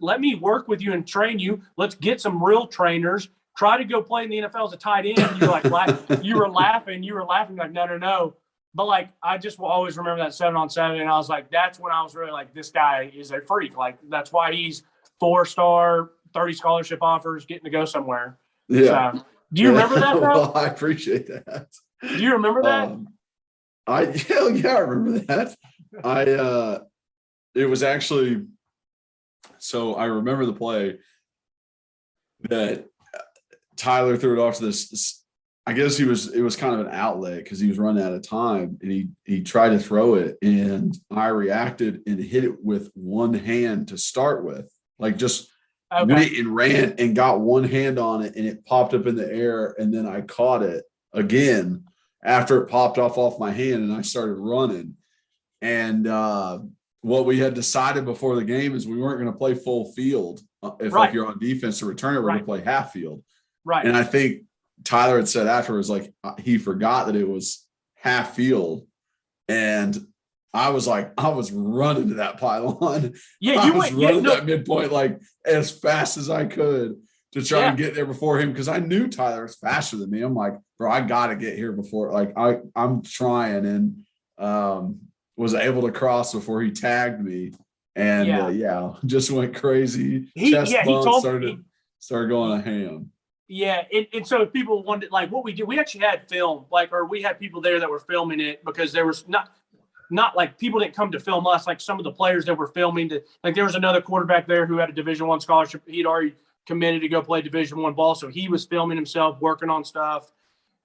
Speaker 5: let me work with you and train you. Let's get some real trainers. Try to go play in the NFL as a tight end. You're like, you were laughing like, no. But like, I just will always remember that 7-on-7. And I was like, that's when I was really like, this guy is a freak. Like that's why he's 4-star, 30 scholarship offers, getting to go somewhere.
Speaker 6: Yeah.
Speaker 5: So, do you remember that?
Speaker 6: Well, I appreciate that.
Speaker 5: Do you remember that?
Speaker 6: I remember that. It was actually, so I remember the play that Tyler threw it off to this. I guess it was kind of an outlet because he was running out of time and he tried to throw it and I reacted and hit it with one hand to start with, like just went and ran and got one hand on it and it popped up in the air and then I caught it again after it popped off my hand and I started running. And what we had decided before the game is we weren't going to play full field. If like you're on defense to return it, we're going to play half field.
Speaker 5: Right.
Speaker 6: And I think Tyler had said afterwards, like he forgot that it was half field. And I was running to that pylon.
Speaker 5: Yeah,
Speaker 6: I was running that midpoint like as fast as I could to try and get there before him because I knew Tyler was faster than me. I'm like, bro, I got to get here before. Like I'm trying and was able to cross before he tagged me and just went crazy. Started going a ham.
Speaker 5: Yeah, and so if people wanted, like what we did, we actually had film, like, or we had people there that were filming it because there was not not like people didn't come to film us, like some of the players that were filming. Like there was another quarterback there who had a Division I scholarship. He'd already committed to go play Division I ball, so he was filming himself, working on stuff.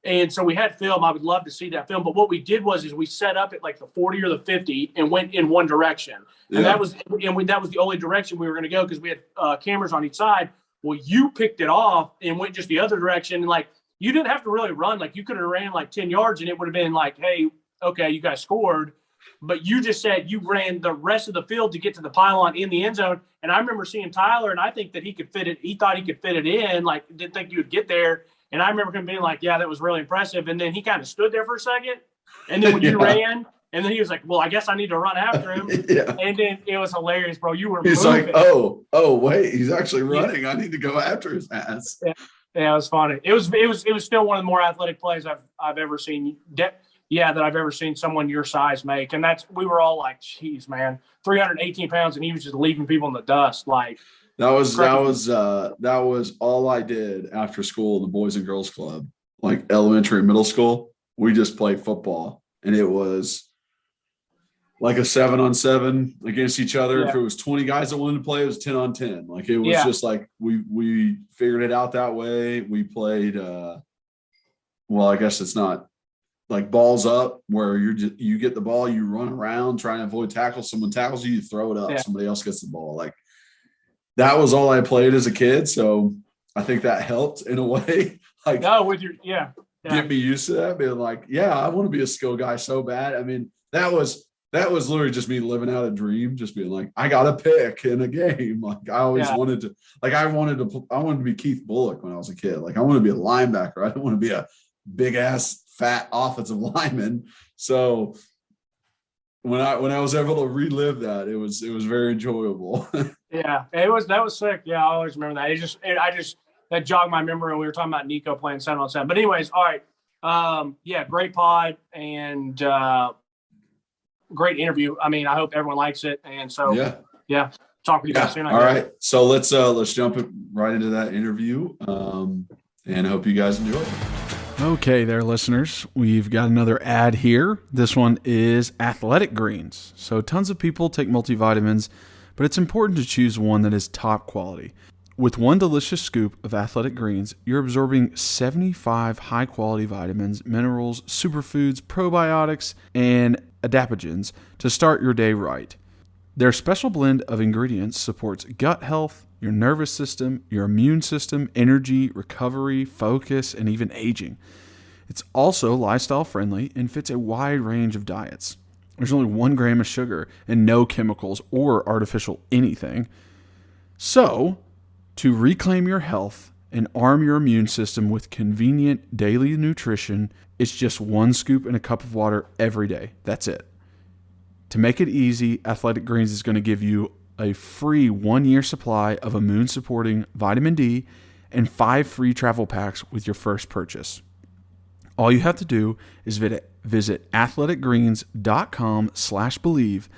Speaker 5: And so we had film. I would love to see that film. But what we did is we set up at like the 40 or the 50 and went in one direction. And that was the only direction we were going to go because we had cameras on each side. Well, you picked it off and went just the other direction. And like, you didn't have to really run. Like you could have ran like 10 yards and it would have been like, hey, okay, you guys scored. But you just said you ran the rest of the field to get to the pylon in the end zone. And I remember seeing Tyler, and I think that he could fit it. He thought he could fit it in, like didn't think you would get there. And I remember him being like, yeah, that was really impressive. And then he kind of stood there for a second. And then when you ran, and then he was like, well, I guess I need to run after him. And then it was hilarious, bro. You were
Speaker 6: He's
Speaker 5: moving.
Speaker 6: like, oh, wait, he's actually running. Yeah. I need to go after his ass.
Speaker 5: Yeah, it was funny. It was still one of the more athletic plays I've ever seen. That I've ever seen someone your size make. And we were all like, geez, man, 318 pounds, and he was just leaving people in the dust. Like, That
Speaker 6: was all I did after school in the Boys and Girls Club, like elementary and middle school. We just played football, and it was like a 7-on-7 against each other. Yeah. If it was 20 guys that wanted to play, it was 10-on-10. Like it was just like we figured it out that way. We played. Well, I guess it's not like balls up where you get the ball, you run around trying to avoid tackles. Someone tackles you, you throw it up. Yeah. Somebody else gets the ball. Like. That was all I played as a kid, so I think that helped in a way. Like, get me used to that, being like, I want to be a skill guy so bad. I mean, that was literally just me living out a dream, just being like, I got a pick in a game. Like I always wanted to, like I wanted to be Keith Bullock when I was a kid. Like I wanted to be a linebacker. I didn't want to be a big ass fat offensive lineman. So when I was able to relive that, it was very enjoyable.
Speaker 5: Yeah, that was sick. Yeah, I always remember that. That jogged my memory when we were talking about Nico playing 7-on-7. But anyways, all right. Great pod and great interview. I mean, I hope everyone likes it. And so talk with you guys soon.
Speaker 6: All right. So let's jump right into that interview. And I hope you guys enjoy it.
Speaker 1: Okay there, listeners. We've got another ad here. This one is Athletic Greens. So tons of people take multivitamins, but it's important to choose one that is top quality. With one delicious scoop of Athletic Greens, you're absorbing 75 high-quality vitamins, minerals, superfoods, probiotics, and adaptogens to start your day right. Their special blend of ingredients supports gut health, your nervous system, your immune system, energy, recovery, focus, and even aging. It's also lifestyle friendly and fits a wide range of diets. There's only 1 gram of sugar and no chemicals or artificial anything. So, to reclaim your health and arm your immune system with convenient daily nutrition, it's just 1 scoop in a cup of water every day. That's it. To make it easy, Athletic Greens is going to give you a free 1-year supply of immune-supporting vitamin D and 5 free travel packs with your first purchase. All you have to do is visit athleticgreens.com/believe.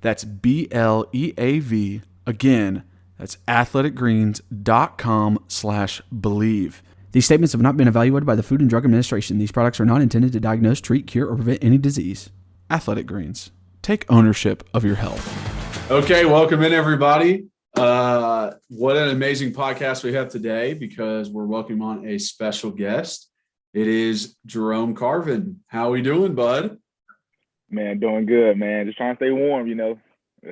Speaker 1: That's BLEAV. Again, that's athleticgreens.com/believe. These statements have not been evaluated by the Food and Drug Administration. These products are not intended to diagnose, treat, cure, or prevent any disease. Athletic Greens. Take ownership of your health.
Speaker 6: Okay, welcome in, everybody. What an amazing podcast we have today because we're welcoming on a special guest. It is Jerome Carvin. How we doing, bud?
Speaker 7: Man, doing good, man. Just trying to stay warm,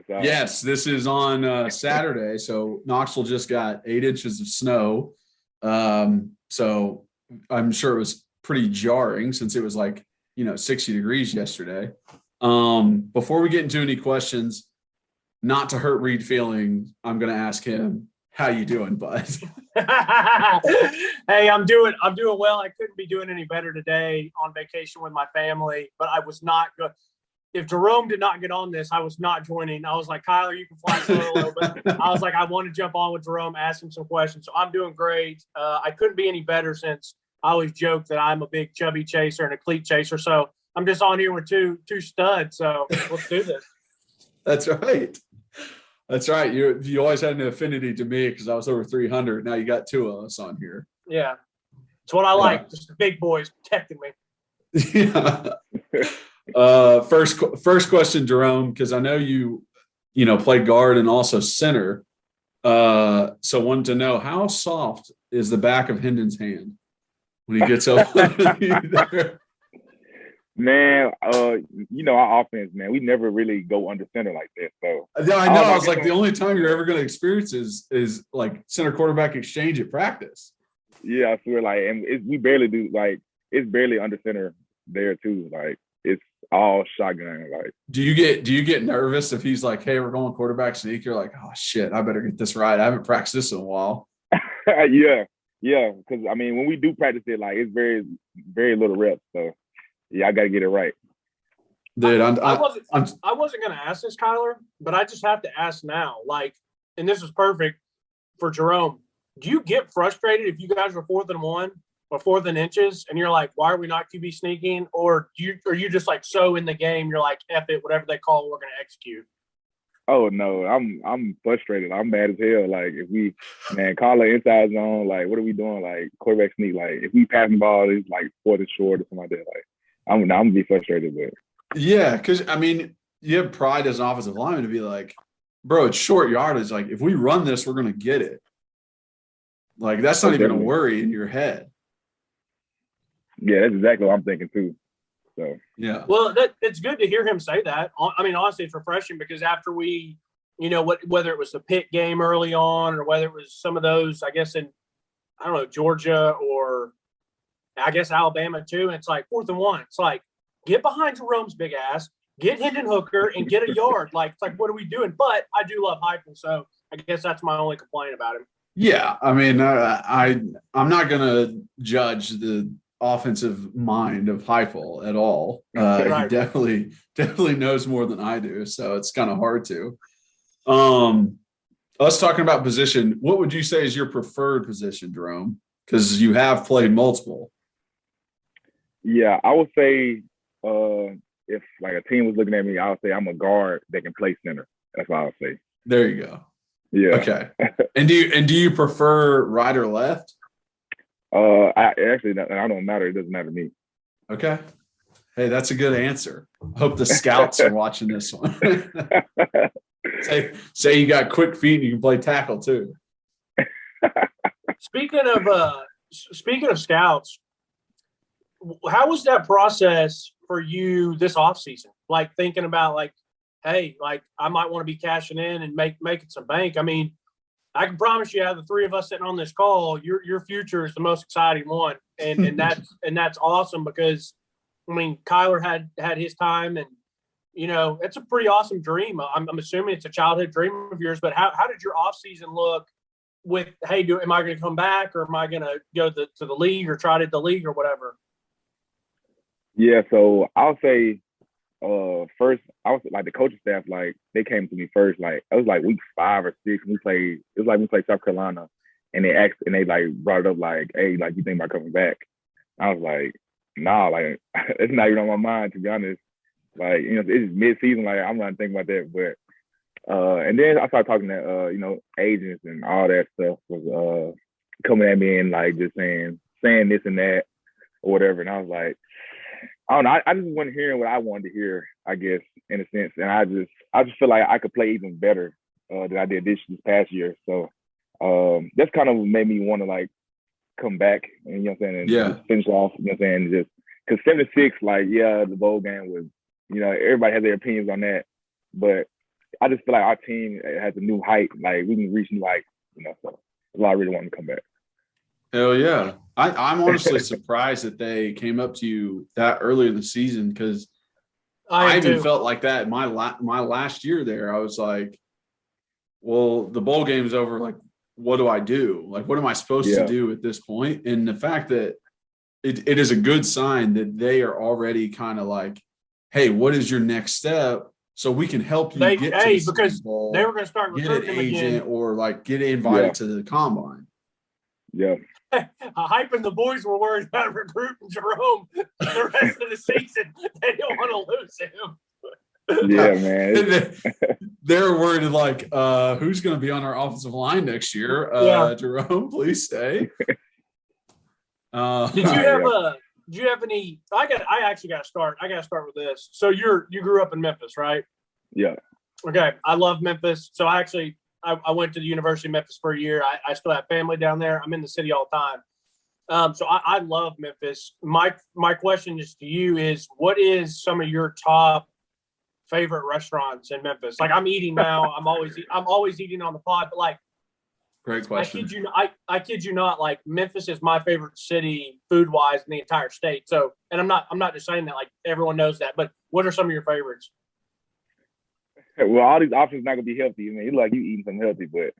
Speaker 6: Yes, this is on Saturday. So Knoxville just got 8 inches of snow. So I'm sure it was pretty jarring since it was 60 degrees yesterday. Before we get into any questions, not to hurt Reed feelings, I'm going to ask him, how you doing, bud?
Speaker 5: Hey, I'm doing well. I couldn't be doing any better today on vacation with my family, but I was not good. If Jerome did not get on this, I was not joining. I was like, Kyler, you can fly solo, but I was like, I want to jump on with Jerome, ask him some questions. So I'm doing great. I couldn't be any better since I always joke that I'm a big chubby chaser and a cleat chaser. So I'm just on here with two studs. So let's do this.
Speaker 6: That's right. That's right. You always had an affinity to me because I was over 300. Now you got 2 of us on here.
Speaker 5: Yeah. It's what I like. Just the big boys protecting me.
Speaker 6: Yeah. First question, Jerome, because I know you played guard and also center. So wanted to know, how soft is the back of Hendon's hand when he gets over there?
Speaker 7: Man, our offense, man, we never really go under center like that. So
Speaker 6: Yeah, I know. I was like, the only time you're ever going to experience is like center quarterback exchange at practice.
Speaker 7: Yeah, I swear, like, and we barely do, like, it's barely under center there too. Like, it's all shotgun. Like,
Speaker 6: do you get nervous if he's like, hey, we're going quarterback sneak? You're like, oh shit, I better get this right. I haven't practiced this in a while.
Speaker 7: yeah, because I mean, when we do practice it, like, it's very, very little reps. So yeah, I got to get it right.
Speaker 6: Dude,
Speaker 5: I wasn't going to ask this, Kyler, but I just have to ask now. Like, and this is perfect for Jerome. Do you get frustrated if you guys are 4th and 1 or 4th and inches, and you're like, why are we not QB sneaking? Or are you just like so in the game, you're like, F it, whatever they call, we're going to execute?
Speaker 7: Oh no, I'm frustrated. I'm mad as hell. Like, if we, man, call the inside zone, like, what are we doing? Like, quarterback sneak. Like, if we pass the ball, it's like 4th and short or something like that. Like, I'm gonna be frustrated with it.
Speaker 6: Yeah, because I mean, you have pride as an offensive lineman to be like, bro, it's short yardage. Like, if we run this, we're gonna get it. Like, that's not even a worry in your head.
Speaker 7: Yeah, that's exactly what I'm thinking too. So
Speaker 6: yeah.
Speaker 5: Well, it's good to hear him say that. I mean, honestly, it's refreshing because after we, whether it was the Pitt game early on or whether it was some of those, I guess in, I don't know, Georgia or I guess Alabama too. And it's like 4th and 1. It's like, get behind Jerome's big ass, get Hendon Hooker, and get a yard. Like, it's like, what are we doing? But I do love Heupel, so I guess that's my only complaint about him.
Speaker 6: Yeah, I mean, I'm not gonna judge the offensive mind of Heupel at all.
Speaker 5: Right.
Speaker 6: He definitely knows more than I do, so it's kind of hard to. Us talking about position, what would you say is your preferred position, Jerome? Because you have played multiple.
Speaker 7: Yeah, I would say if like a team was looking at me, I would say I'm a guard that can play center. That's what I would say.
Speaker 6: There you go.
Speaker 7: Yeah.
Speaker 6: Okay. And do you prefer right or left?
Speaker 7: I don't matter. It doesn't matter to me.
Speaker 6: Okay. Hey, that's a good answer. I hope the scouts are watching this one. say you got quick feet and you can play tackle too.
Speaker 5: Speaking of scouts, how was that process for you this offseason? Like, thinking about like, hey, like, I might want to be cashing in and making some bank. I mean, I can promise you, out of the three of us sitting on this call, your future is the most exciting one, and that's awesome because, I mean, Kyler had his time, and it's a pretty awesome dream. I'm assuming it's a childhood dream of yours. But how did your offseason look? With, hey, am I going to come back, or am I going to go to the league or try to the league or whatever?
Speaker 7: Yeah, so I'll say first, I was like, the coaching staff, like, they came to me first, like, it was like week 5 or 6. We played South Carolina, and they like brought it up like, hey, like, you think about coming back? I was like, nah, like, it's not even on my mind, to be honest. Like, it's mid-season, like, I'm not thinking about that. But and then I started talking to agents, and all that stuff was coming at me and like just saying this and that or whatever. And I was like, I don't know. I just wasn't hearing what I wanted to hear, I guess, in a sense. And I just feel like I could play even better than I did this past year. So that's kind of what made me want to like come back and and just finish off. Just because 7-6, like, yeah, the bowl game was, everybody has their opinions on that, but I just feel like our team has a new height. Like, we can reach new heights, so that's why I really want to come back.
Speaker 6: Hell yeah. I'm honestly surprised that they came up to you that early in the season, because I even felt like that my last year there. I was like, well, the bowl game's over. Like, what do I do? Like, what am I supposed to do at this point? And the fact that it is a good sign that they are already kind of like, hey, what is your next step? So we can help you get to the
Speaker 5: because
Speaker 6: bowl,
Speaker 5: they were going to start recruiting
Speaker 6: get an agent again, or like get invited to the combine.
Speaker 7: Yeah.
Speaker 5: Hype and the boys were worried about recruiting Jerome the rest of the season. They don't want to lose him.
Speaker 7: Yeah, man.
Speaker 6: They're worried like, who's going to be on our offensive line next year? Jerome, please stay.
Speaker 5: do you have any? I actually got to start. I got to start with this. So you grew up in Memphis, right?
Speaker 7: Yeah.
Speaker 5: Okay. I love Memphis. So I went to the University of Memphis for a year. I still have family down there. I'm in the city all the time. So I love Memphis. My question is to you is, what is some of your top favorite restaurants in Memphis? Like, I'm eating now. I'm always eating on the pod, but like,
Speaker 1: Great question.
Speaker 5: I kid you not. Like, Memphis is my favorite city food wise in the entire state. So, and I'm not just saying that, like, everyone knows that, but what are some of your favorites?
Speaker 7: Well, all these options not gonna be healthy. I mean, you eating something healthy, but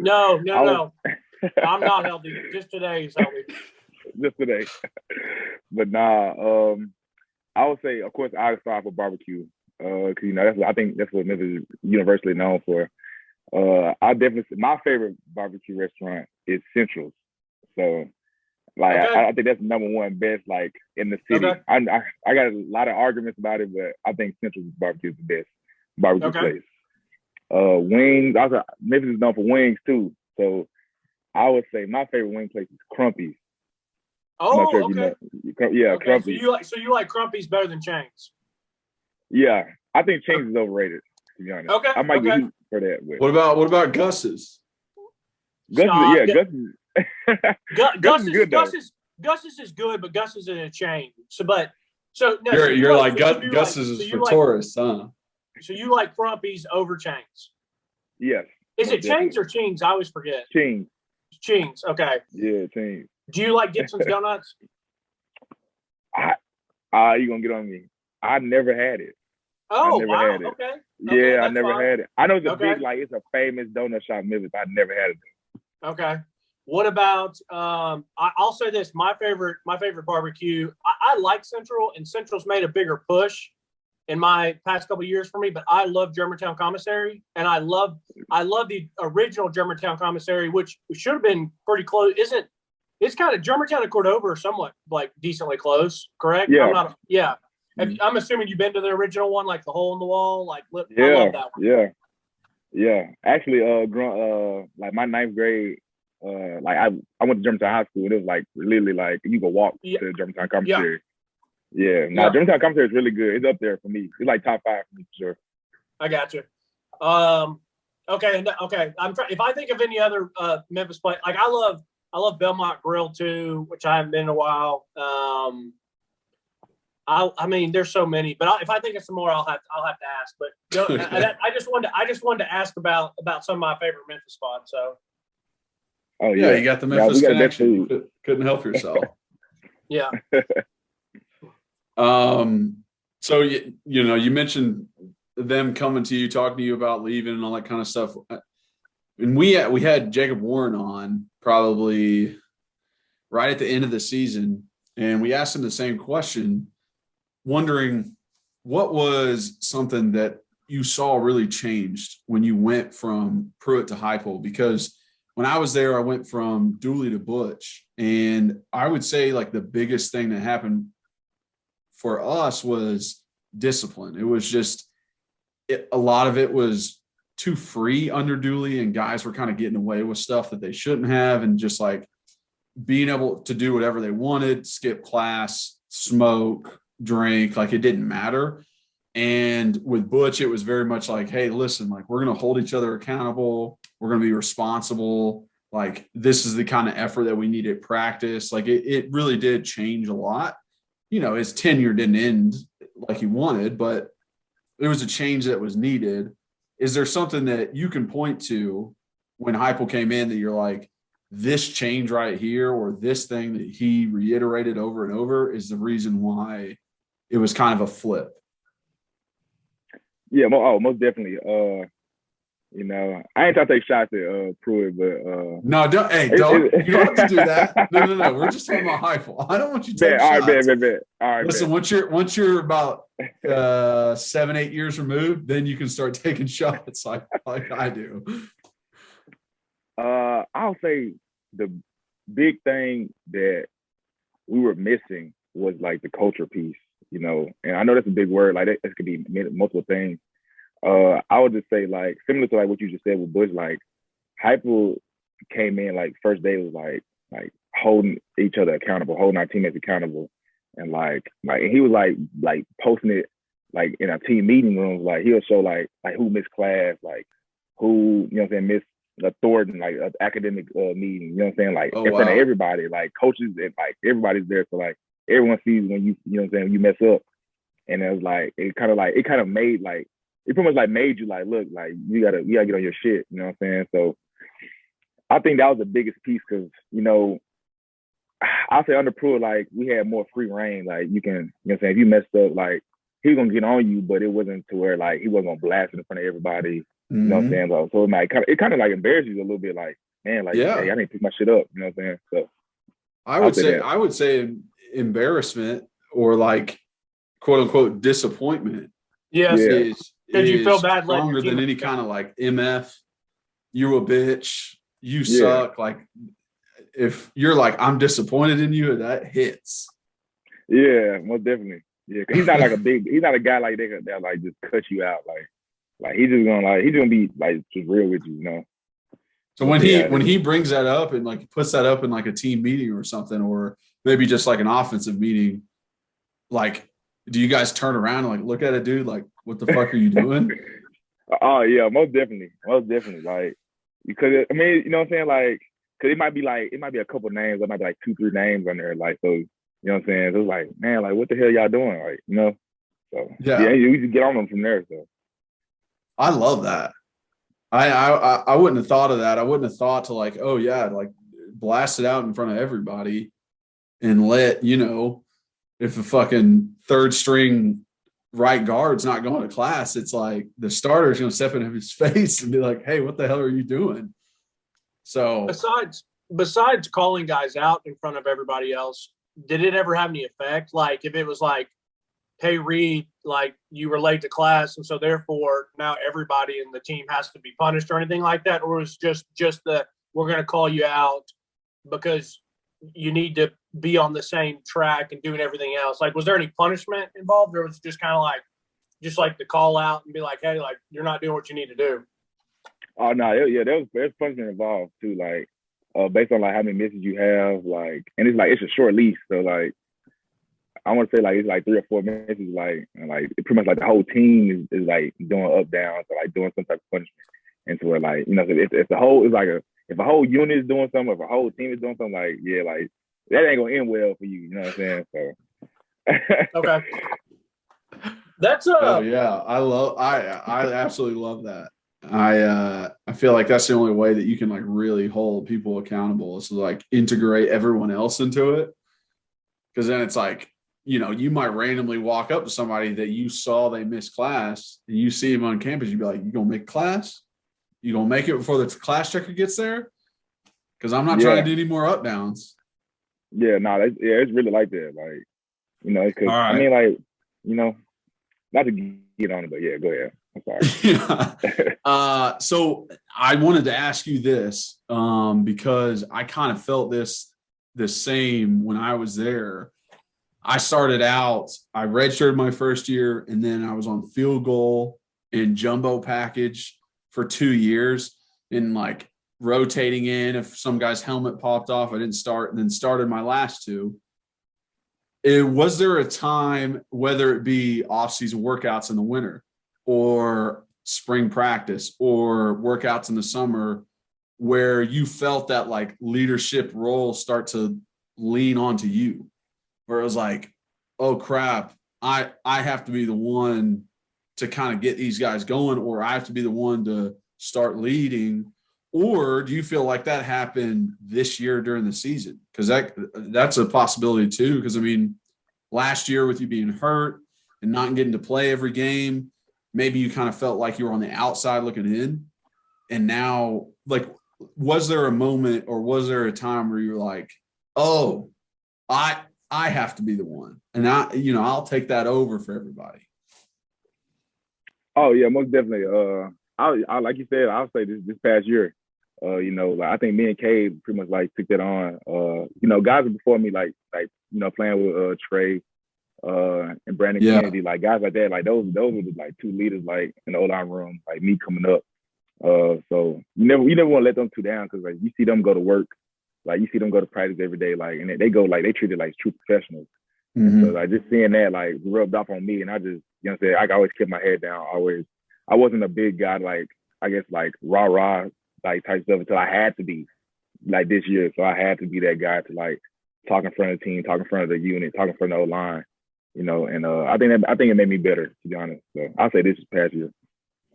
Speaker 5: No. I'm not healthy. Just today is healthy.
Speaker 7: Just today. But nah, I would say, of course, I start with barbecue. Cause I think that's what Memphis is universally known for. I definitely say my favorite barbecue restaurant is Central's. So, like,
Speaker 5: Okay.
Speaker 7: I think that's number one best, like, in the city.
Speaker 5: Okay.
Speaker 7: I got a lot of arguments about it, but I think Central's barbecue is the best barbecue place. Wings. Also, Memphis is known for wings too. So, I would say my favorite wing place is Crumpy's.
Speaker 5: Oh,
Speaker 7: sure
Speaker 5: okay.
Speaker 7: Yeah,
Speaker 5: Okay.
Speaker 7: Crumpy's.
Speaker 5: So you like Crumpy's better than Chains?
Speaker 7: Yeah, I think Chains is overrated. To be honest,
Speaker 5: Okay.
Speaker 7: I might get heat for that. But
Speaker 1: What about Gus's?
Speaker 7: Gus
Speaker 5: Gus's
Speaker 7: is good though.
Speaker 5: Gus's is good, but Gus is in a chain. No,
Speaker 1: You're like Gus's is for tourists, huh?
Speaker 5: So you like Crumpy's over Chains?
Speaker 7: Yes.
Speaker 5: Is it Chains or Chings? I always forget.
Speaker 7: Chings.
Speaker 5: Chings. Okay.
Speaker 7: Yeah, Chings.
Speaker 5: Do you like Gibson's Donuts?
Speaker 7: You gonna get on me? I never had it.
Speaker 5: Oh,
Speaker 7: I never
Speaker 5: wow.
Speaker 7: had it.
Speaker 5: Okay.
Speaker 7: Yeah, I never
Speaker 5: fine.
Speaker 7: had it. I know it's a
Speaker 5: Okay.
Speaker 7: big, like, it's a famous donut shop in Memphis. I never had it.
Speaker 5: Okay. What about I'll say this, my favorite barbecue. I like Central, and Central's made a bigger push in my past couple of years for me, but I love Germantown Commissary, and I love the original Germantown Commissary, which should have been pretty close. It's kind of Germantown and Cordova are somewhat like decently close, correct?
Speaker 7: Yeah.
Speaker 5: I'm assuming you've been to the original one, like the hole in the wall, like I
Speaker 7: Yeah,
Speaker 5: love that one.
Speaker 7: yeah. Actually, like my ninth grade, like I went to Germantown High School, and it was like literally like you could walk to Germantown Commissary. Yeah. Germantown Commissary is really good. It's up there for me. It's like top 5 for me for sure.
Speaker 5: I got you. Okay. If I think of any other Memphis place, like I love Belmont Grill too, which I haven't been in a while. I mean, there's so many, but if I think of some more, I'll have to ask. But I just wanted to ask about some of my favorite Memphis spots. So.
Speaker 7: Oh
Speaker 1: Yeah, you got the Memphis connection. You couldn't help yourself.
Speaker 5: Yeah.
Speaker 1: So you mentioned them coming to you, talking to you about leaving and all that kind of stuff. And we had Jacob Warren on probably right at the end of the season, and we asked him the same question, wondering what was something that you saw really changed when you went from Pruitt to Heupel. Because when I was there, I went from Dooley to Butch, and I would say like the biggest thing that happened for us was discipline. It was just a lot of it was too free under Dooley, and guys were kind of getting away with stuff that they shouldn't have, and just like being able to do whatever they wanted, skip class, smoke, drink, like it didn't matter. And with Butch, it was very much like, hey, listen, like we're going to hold each other accountable. We're going to be responsible. Like this is the kind of effort that we need at practice. Like it really did change a lot. His tenure didn't end like he wanted, but there was a change that was needed. Is there something that you can point to when Heupel came in that you're like, this change right here, or this thing that he reiterated over and over is the reason why it was kind of a flip?
Speaker 7: Yeah, most definitely. I ain't trying to take shots at Pruitt, but
Speaker 1: no, don't. Hey, don't. You don't have to do that. No. We're just talking about Heupel. I don't want you to take shots.
Speaker 7: All right,
Speaker 1: listen, once you're about 7-8 years removed, then you can start taking shots like I do.
Speaker 7: I'll say the big thing that we were missing was like the culture piece, and I know that's a big word, like that could be multiple things. I would just say, like, similar to like what you just said with Bush, like Heupel came in like first day was like holding each other accountable, holding our teammates accountable. And like he was like posting it like in our team meeting rooms, like he'll show like who missed class, like who, you know what I'm saying, missed the Thornton, like academic meeting, you know what I'm saying, like in front of everybody, like coaches and like everybody's there. So like everyone sees when you know what I'm saying, when you mess up. And it was like, it kind of made like, it pretty much like made you like, look, like you gotta get on your shit, you know what I'm saying? So I think that was the biggest piece because, you know, I'll say under Pruitt, like we had more free reign. Like you can, you know what I'm saying, if you messed up, like he was gonna get on you, but it wasn't to where like he wasn't gonna blast it in front of everybody. You know what I'm saying? Like, so it kind of like embarrassed you a little bit, like, man, like, hey, I didn't pick my shit up, you know what I'm saying? So
Speaker 6: I would say embarrassment or like quote unquote disappointment.
Speaker 5: Yes.
Speaker 6: Is
Speaker 5: you feel bad
Speaker 6: stronger than any kind of like MF, you a bitch, you suck. Like if you're like, I'm disappointed in you, that hits.
Speaker 7: Yeah, most definitely. Yeah, because he's not a guy like that like just cut you out. Like he's gonna be like just real with you, you know.
Speaker 6: So when he brings that up and like puts that up in like a team meeting or something, or maybe just like an offensive meeting, like, do you guys turn around and like look at it, dude? Like, what the fuck are you doing?
Speaker 7: Oh yeah, most definitely. Like, because I mean, you know what I'm saying? Like, because it might be a couple names, there might be like 2-3 names on there. Like, so you know what I'm saying? It was like, man, like what the hell y'all doing? Like, you know? So yeah, we just get on them from there. So
Speaker 6: I love that. I wouldn't have thought of that. I wouldn't have thought to like, oh yeah, like blast it out in front of everybody and let, you know, if a fucking third string right guard's not going to class, it's like the starter's going to step in his face and be like, hey, what the hell are you doing? So
Speaker 5: besides calling guys out in front of everybody else, did it ever have any effect? Like if it was like, hey, Reed, like you were late to class, and so therefore now everybody in the team has to be punished or anything like that? Or was just the we're going to call you out because you need to be on the same track and doing everything else? Like, was there any punishment involved, or was it just kind of like the call out and be like, hey, like you're not doing what you need to do?
Speaker 7: Oh no, there's punishment involved too, like based on like how many misses you have, like, and it's a short leash, so like I want to say like it's like 3 or 4 misses, like, and like it pretty much like the whole team is like doing up down, so like doing some type of punishment, and so like, you know, if the whole is like if a whole unit is doing something, if a whole team is doing something, like yeah, like that ain't gonna end well for you, you know what I'm saying? So
Speaker 5: okay, that's
Speaker 6: I absolutely love that. I feel like that's the only way that you can like really hold people accountable is to like integrate everyone else into it, because then it's like, you know, you might randomly walk up to somebody that you saw they missed class and you see them on campus, you'd be like, you gonna make class? You gonna make it before the class checker gets there? Because I'm not trying to do any more up downs.
Speaker 7: Yeah, no, it's really like that. Like, you know, because I mean, like, you know, not to get on it, but yeah, go ahead. I'm sorry.
Speaker 6: So I wanted to ask you this because I kind of felt the same when I was there. I started out, I redshirted my first year, and then I was on field goal and jumbo package for 2 years, and like rotating in. If some guy's helmet popped off, I didn't start, and then started my last 2. Was there a time, whether it be off-season workouts in the winter or spring practice or workouts in the summer, where you felt that like leadership role start to lean onto you, where it was like, oh crap, I have to be the one to kind of get these guys going, or I have to be the one to start leading? Or do you feel like that happened this year during the season? Because that's a possibility too. Because I mean, last year with you being hurt and not getting to play every game, maybe you kind of felt like you were on the outside looking in. And now, like, was there a moment or was there a time where you were like, oh, I have to be the one, and I'll take that over for everybody?
Speaker 7: Oh yeah, most definitely. I like you said, I'll say this past year, you know, like I think me and Cade pretty much like took that on. You know, guys before me, like you know, playing with Trey and Brandon Kennedy, like guys like that, like those were the, like 2 leaders, like in the O-line room, like me coming up. So you never want to let them 2 down, because like you see them go to work, Like you see them go to practice every day, like, and they go like they treat it like true professionals.
Speaker 6: Mhm.
Speaker 7: So like just seeing that like rubbed off on me, and I just, you know what I'm saying, I always kept my head down. Always, I wasn't a big guy like, I guess, like rah like type stuff until I had to be like this year. So I had to be that guy to like talk in front of the team, talk in front of the unit, talk in front of the O-line, you know. And I think it made me better, to be honest. So I'll say this past year.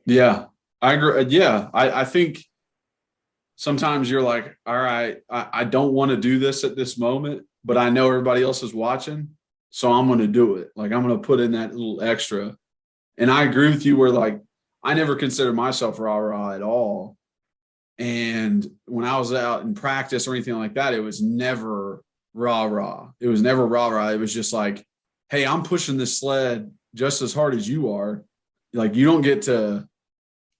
Speaker 6: Yeah, I agree. Yeah, I think sometimes you're like, all right, I don't want to do this at this moment, but I know everybody else is watching, so I'm going to do it. Like, I'm going to put in that little extra. And I agree with you where, like, I never considered myself rah-rah at all. And when I was out in practice or anything like that, it was never rah-rah. It was never rah-rah. It was just like, hey, I'm pushing this sled just as hard as you are. Like, you don't get to,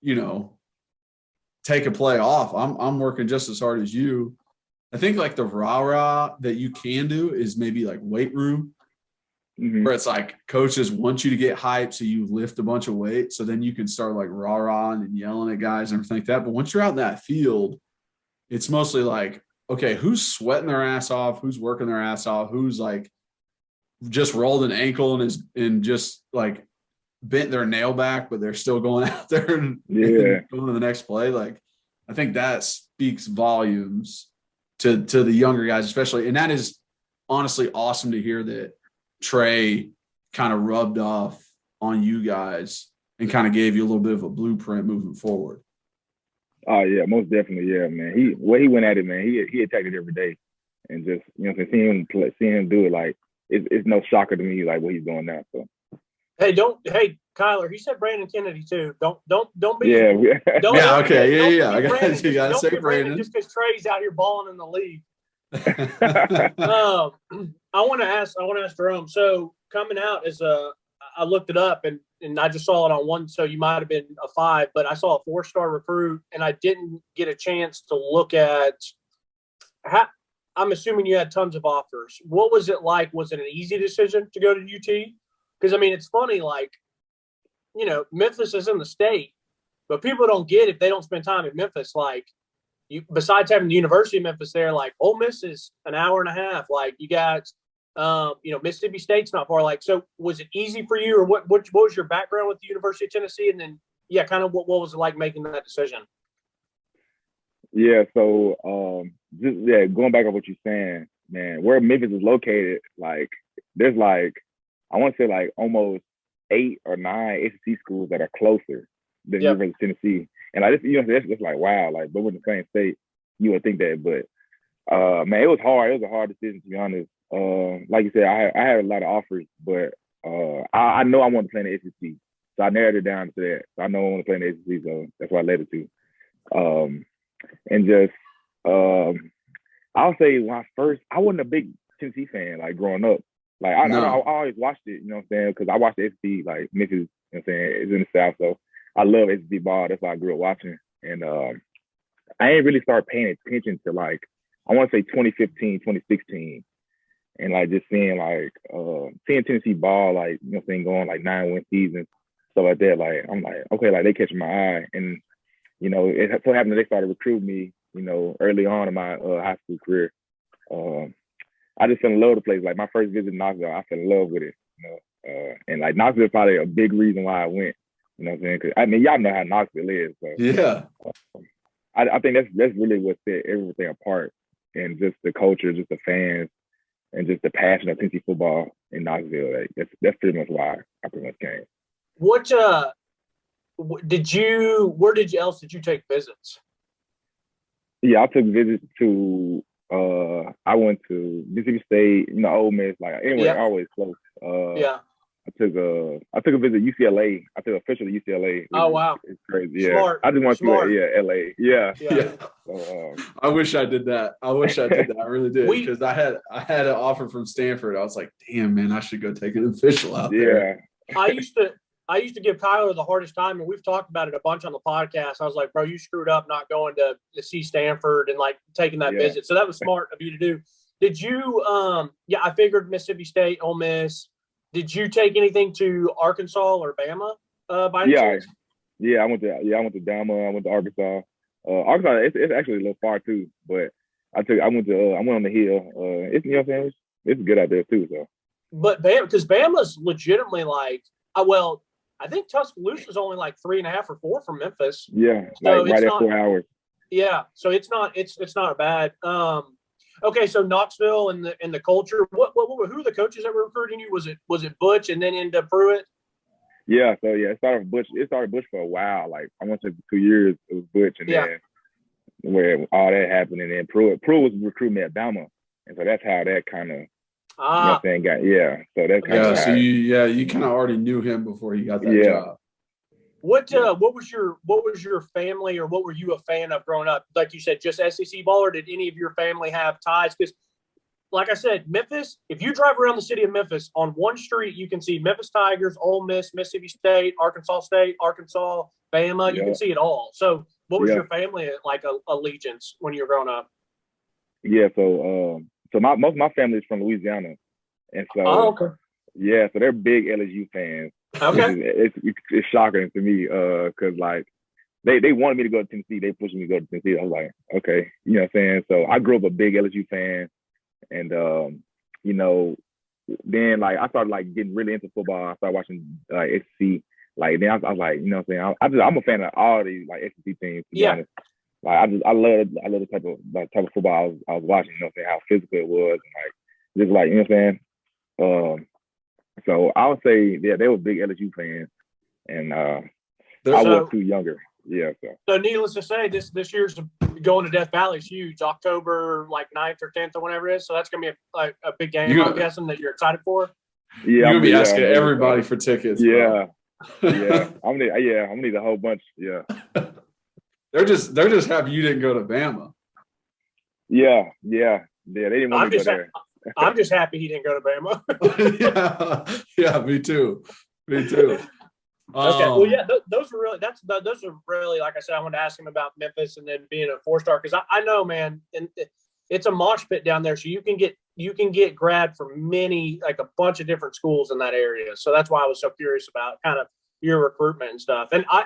Speaker 6: you know, take a play off. I'm working just as hard as you. I think like the rah-rah that you can do is maybe like weight room, where it's like coaches want you to get hyped, so you lift a bunch of weight, so then you can start like rah-rahing and yelling at guys and everything like that. But once you're out in that field, it's mostly like, okay, who's sweating their ass off, who's working their ass off, who's like just rolled an ankle and just like bent their nail back, but they're still going out there and going to the next play. Like, I think that speaks volumes to the younger guys, especially. And that is honestly awesome to hear that Trey kind of rubbed off on you guys and kind of gave you a little bit of a blueprint moving forward.
Speaker 7: Oh yeah, most definitely. Yeah, man. He went at it, man. He attacked it every day, and just, you know, seeing him do it, like, it's no shocker to me, like what he's doing now. So.
Speaker 5: Hey, Kyler, he said Brandon Kennedy too. Don't be.
Speaker 7: Yeah.
Speaker 5: Okay.
Speaker 6: Yeah. I got you. Got to say
Speaker 5: Brandon just because Trey's out here balling in the league. I want to ask Jerome. So coming out I looked it up and I just saw it on one. So you might have been a 5, but I saw a 4-star recruit, and I didn't get a chance to look at how. I'm assuming you had tons of offers. What was it like? Was it an easy decision to go to UT? Because, I mean, it's funny, like, you know, Memphis is in the state, but people don't get, if they don't spend time in Memphis, like, besides having the University of Memphis there, like, Ole Miss is an hour and a half. Like, you got, you know, Mississippi State's not far. Like, so was it easy for you, or what was your background with the University of Tennessee? And then, yeah, kind of what was it like making that decision?
Speaker 7: Yeah, so going back on what you're saying, man, where Memphis is located, like, there's like, I want to say like almost 8 or 9 SEC schools that are closer than University of Tennessee. And like, you know, that's like, wow, like, but we're in the same state, you would think that. But man, it was hard. It was a hard decision, to be honest. Like you said, I had a lot of offers, but I know I want to play in the SEC. So I narrowed it down to that. So I know I want to play in the SEC, so that's why I led it to. And just I'll say I wasn't a big Tennessee fan, like, growing up. Like, I always watched it, you know what I'm saying? Because I watched the SEC, like, Memphis, you know what I'm saying, it's in the South, so I love SEC ball. That's why I grew up watching. And I ain't really started paying attention to, like, I want to say 2015, 2016. And, like, just seeing Tennessee ball, like, you know what I'm saying, going, like, 9-win seasons, stuff like that. Like, I'm like, okay, like, they catching my eye. And, you know, it so happened that they started recruiting me, you know, early on in my high school career. I just fell in love with the place. Like, my first visit to Knoxville, I fell in love with it, you know. And like, Knoxville is probably a big reason why I went. You know what I'm saying? Because, I mean, y'all know how Knoxville is. So,
Speaker 6: yeah.
Speaker 7: I think that's really what set everything apart, and just the culture, just the fans, and just the passion of Tennessee football in Knoxville. Like, that's pretty much why I pretty much came.
Speaker 5: Where did you take visits?
Speaker 7: Yeah, I took visits to. I went to Mississippi State, you know, Ole Miss, like, anywhere, always close. I took a visit to UCLA. I took official to UCLA.
Speaker 5: Oh wow,
Speaker 7: it's crazy. Yeah,
Speaker 5: smart.
Speaker 7: I just want to LA. Yeah.
Speaker 6: So, I wish I did that. I really did, because I had an offer from Stanford. I was like, damn, man, I should go take an official out there.
Speaker 5: I used to give Kyler the hardest time, and we've talked about it a bunch on the podcast. I was like, bro, you screwed up not going to see Stanford and, like, taking that visit. So that was smart of you to do. Did you I figured Mississippi State, Ole Miss. Did you take anything to Arkansas or Bama by any chance?
Speaker 7: I went to Bama. I went to Arkansas. Arkansas, it's actually a little far too, but I went on the hill. It's you know what I'm saying. It's good out there too. So,
Speaker 5: But because Bama's legitimately like, I think Tuscaloosa's only like 3.5 or 4 from Memphis.
Speaker 7: yeah,
Speaker 5: So
Speaker 7: like right at 4 hours.
Speaker 5: Yeah, so it's not bad. Okay, so Knoxville and the culture. Who are the coaches that were recruiting you? Was it Butch and then into Pruitt?
Speaker 7: Yeah, so it started Butch. It started Butch for a while. Like I went to 2 years. It was Butch, and then where all that happened, and then Pruitt was recruiting me at Bama, and so that's how that kind of. You know what I'm saying? So that's kind of
Speaker 6: so you kind of already knew him before he got that job.
Speaker 5: What was your family, or what were you a fan of growing up? Like you said, just SEC ball, or did any of your family have ties? Because, like I said, Memphis. If you drive around the city of Memphis, on one street you can see Memphis Tigers, Ole Miss, Mississippi State, Arkansas, Bama. You can see it all. So, what was your family like allegiance when you were growing up?
Speaker 7: Yeah, so most of my family is from Louisiana, and so so they're big LSU fans.
Speaker 5: Okay,
Speaker 7: it's shocking to me because like they wanted me to go to Tennessee, they pushed me to go to Tennessee. I was like, okay, you know what I'm saying. So I grew up a big LSU fan, and you know, then like I started like getting really into football. I started watching SEC. Like then I was like, you know what I'm saying. I'm a fan of all these like SEC teams. To be honest. Like I love the type of football I was watching. You know what I'm saying, how physical it was, and like just like you know what I'm saying. So I would say they were big LSU fans, and I was too younger. Yeah.
Speaker 5: So needless to say, this year's going to Death Valley is huge. October like 9th or 10th or whatever it is. So that's gonna be a big game. I'm guessing that you're excited for.
Speaker 7: Yeah,
Speaker 6: you're gonna be asking everybody for tickets.
Speaker 7: Yeah. Yeah. I'm gonna need a whole bunch. Yeah.
Speaker 6: They're just happy you didn't go to Bama.
Speaker 7: Yeah. They didn't want me to go there.
Speaker 5: I'm just happy he didn't go to Bama.
Speaker 6: yeah, me too.
Speaker 5: Okay, well, yeah, those are really like I said. I wanted to ask him about Memphis and then being a 4-star because I know, man, and it's a mosh pit down there, so you can get grabbed from many like a bunch of different schools in that area. So that's why I was so curious about kind of your recruitment and stuff. And I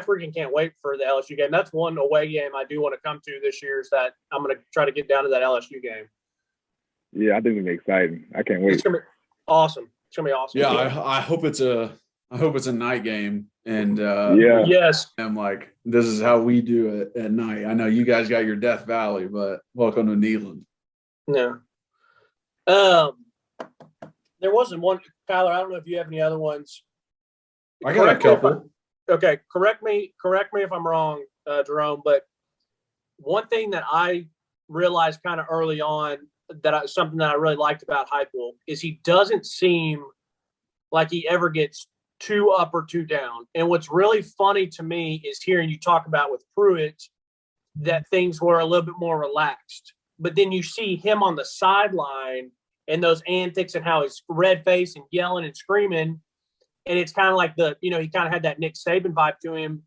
Speaker 5: freaking can't wait for the LSU game. That's one away game I do want to come to this year. Is that I'm going to try to get down to that LSU game.
Speaker 7: Yeah, I think it'll be exciting. I can't wait.
Speaker 5: It's gonna be awesome. It's gonna be awesome.
Speaker 6: Yeah, I hope it's a night game. And
Speaker 5: yes,
Speaker 6: I'm like, this is how we do it at night. I know you guys got your Death Valley, but welcome to Neyland.
Speaker 5: No. There wasn't one, Tyler. I don't know if you have any other ones.
Speaker 6: I got a couple.
Speaker 5: Okay, correct me if I'm wrong, Jerome. But one thing that I realized kind of early on something that I really liked about Heupel is he doesn't seem like he ever gets too up or too down. And what's really funny to me is hearing you talk about with Pruitt that things were a little bit more relaxed. But then you see him on the sideline and those antics and how he's red faced and yelling and screaming. And it's kind of like he kind of had that Nick Saban vibe to him.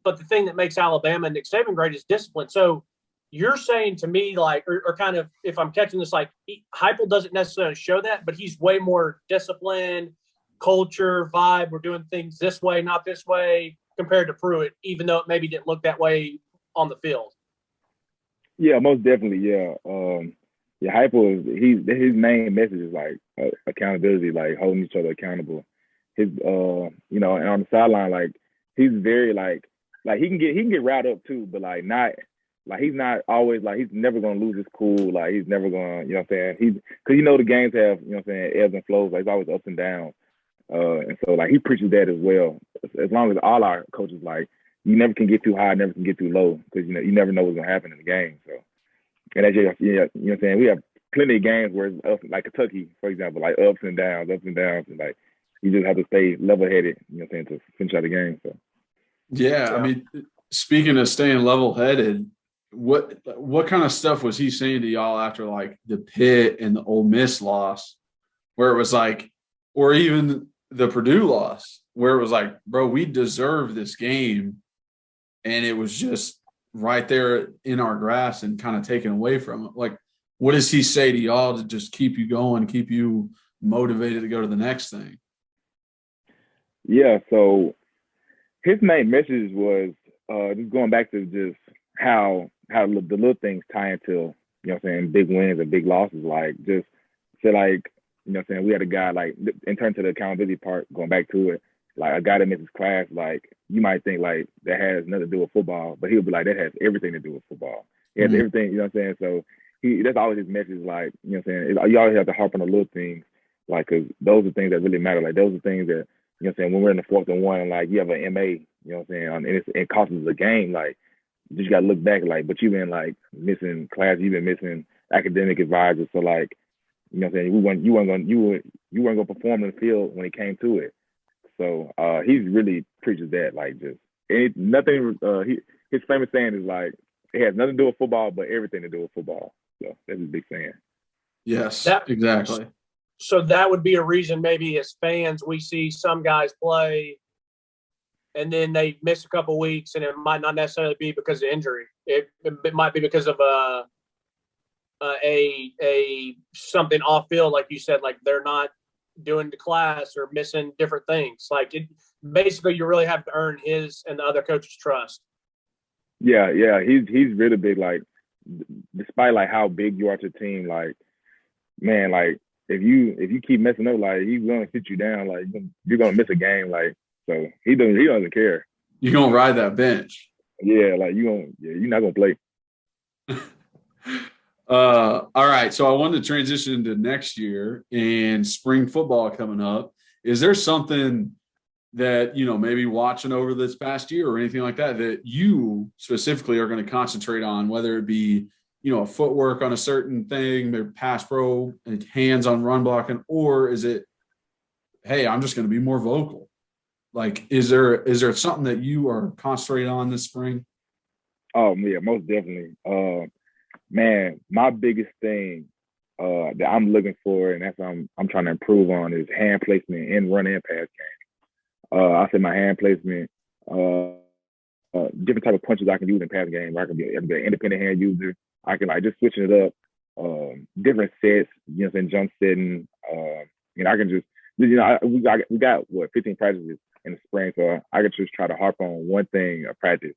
Speaker 5: But the thing that makes Alabama and Nick Saban great is discipline. So you're saying to me, like, or kind of, if I'm catching this, like, Heupel doesn't necessarily show that, but he's way more disciplined, culture, vibe. We're doing things this way, not this way, compared to Pruitt, even though it maybe didn't look that way on the field.
Speaker 7: Yeah, most definitely. Yeah. Heupel his main message is like accountability, like holding each other accountable. His, and on the sideline, like he's very like he can get riled up too, but like not. Like he's not always like he's never gonna lose his cool. Like he's never gonna, you know what I'm saying? Because the games have, you know what I'm saying, ebbs and flows. Like it's always ups and downs. And so like he preaches that as well. As long as all our coaches like you never can get too high, never can get too low because you never know what's gonna happen in the game. So and as you know what I'm saying, we have plenty of games where it's up, like Kentucky, for example, like ups and downs, and like you just have to stay level headed, you know what I'm saying, to finish out the game. So
Speaker 6: yeah, I mean, speaking of staying level headed. What kind of stuff was he saying to y'all after like the Pitt and the Ole Miss loss, where it was like, or even the Purdue loss, where it was like, bro, we deserve this game, and it was just right there in our grasp and kind of taken away from it. Like, what does he say to y'all to just keep you going, keep you motivated to go to the next thing?
Speaker 7: Yeah, so his main message was just going back to just how how the little things tie into, you know what I'm saying, big wins and big losses. Like, just so, like, you know what I'm saying, we had a guy, like, in terms of the accountability part, going back to it, like, a guy that misses class, like, you might think, like, that has nothing to do with football, but he'll be like, that has everything to do with football. He has everything, you know what I'm saying? So that's always his message, like, you know what I'm saying, you always have to harp on the little things, like, because those are things that really matter. Like, those are things that, you know what I'm saying, when we're in the 4th and 1, and, like, you have an MA, you know what I'm saying, and it costs us a game, like, you just got to look back, like, but you've been, like, missing class, you've been missing academic advisors, so, like, you know what I'm saying, you weren't going to perform in the field when it came to it. So he's really preaches that, like, just nothing. His famous saying is, like, it has nothing to do with football, but everything to do with football. So that's his big saying.
Speaker 1: Yes, exactly.
Speaker 5: So that would be a reason, maybe as fans, we see some guys play and then they miss a couple weeks, and it might not necessarily be because of injury. It might be because of a something off field, like you said, like they're not doing the class or missing different things. Like, basically, you really have to earn his and the other coaches' trust.
Speaker 7: Yeah, he's really big. Like, despite, like, how big you are to the team, like, man, like, if you keep messing up, like, he's gonna sit you down. Like, you're gonna miss a game. Like, so he doesn't care.
Speaker 1: You're gonna ride that bench.
Speaker 7: Yeah, like, you're not gonna play.
Speaker 1: All right. So I wanted to transition into next year and spring football coming up. Is there something that, you know, maybe watching over this past year or anything like that, that you specifically are going to concentrate on, whether it be, you know, a footwork on a certain thing, maybe pass pro, hands on run blocking, or is it, hey, I'm just going to be more vocal? Like, is there something that you are concentrating on this spring?
Speaker 7: Oh, yeah, most definitely. Man, my biggest thing that I'm looking for, and that's what I'm trying to improve on, is hand placement in run and pass game. I say my hand placement, different type of punches I can use in pass game. I can be an independent hand user. I can, like, just switching it up, different sets, you know what I'm saying, jump setting. You know, I can just, you know, we got 15 practices in the spring, so I could just try to harp on one thing a practice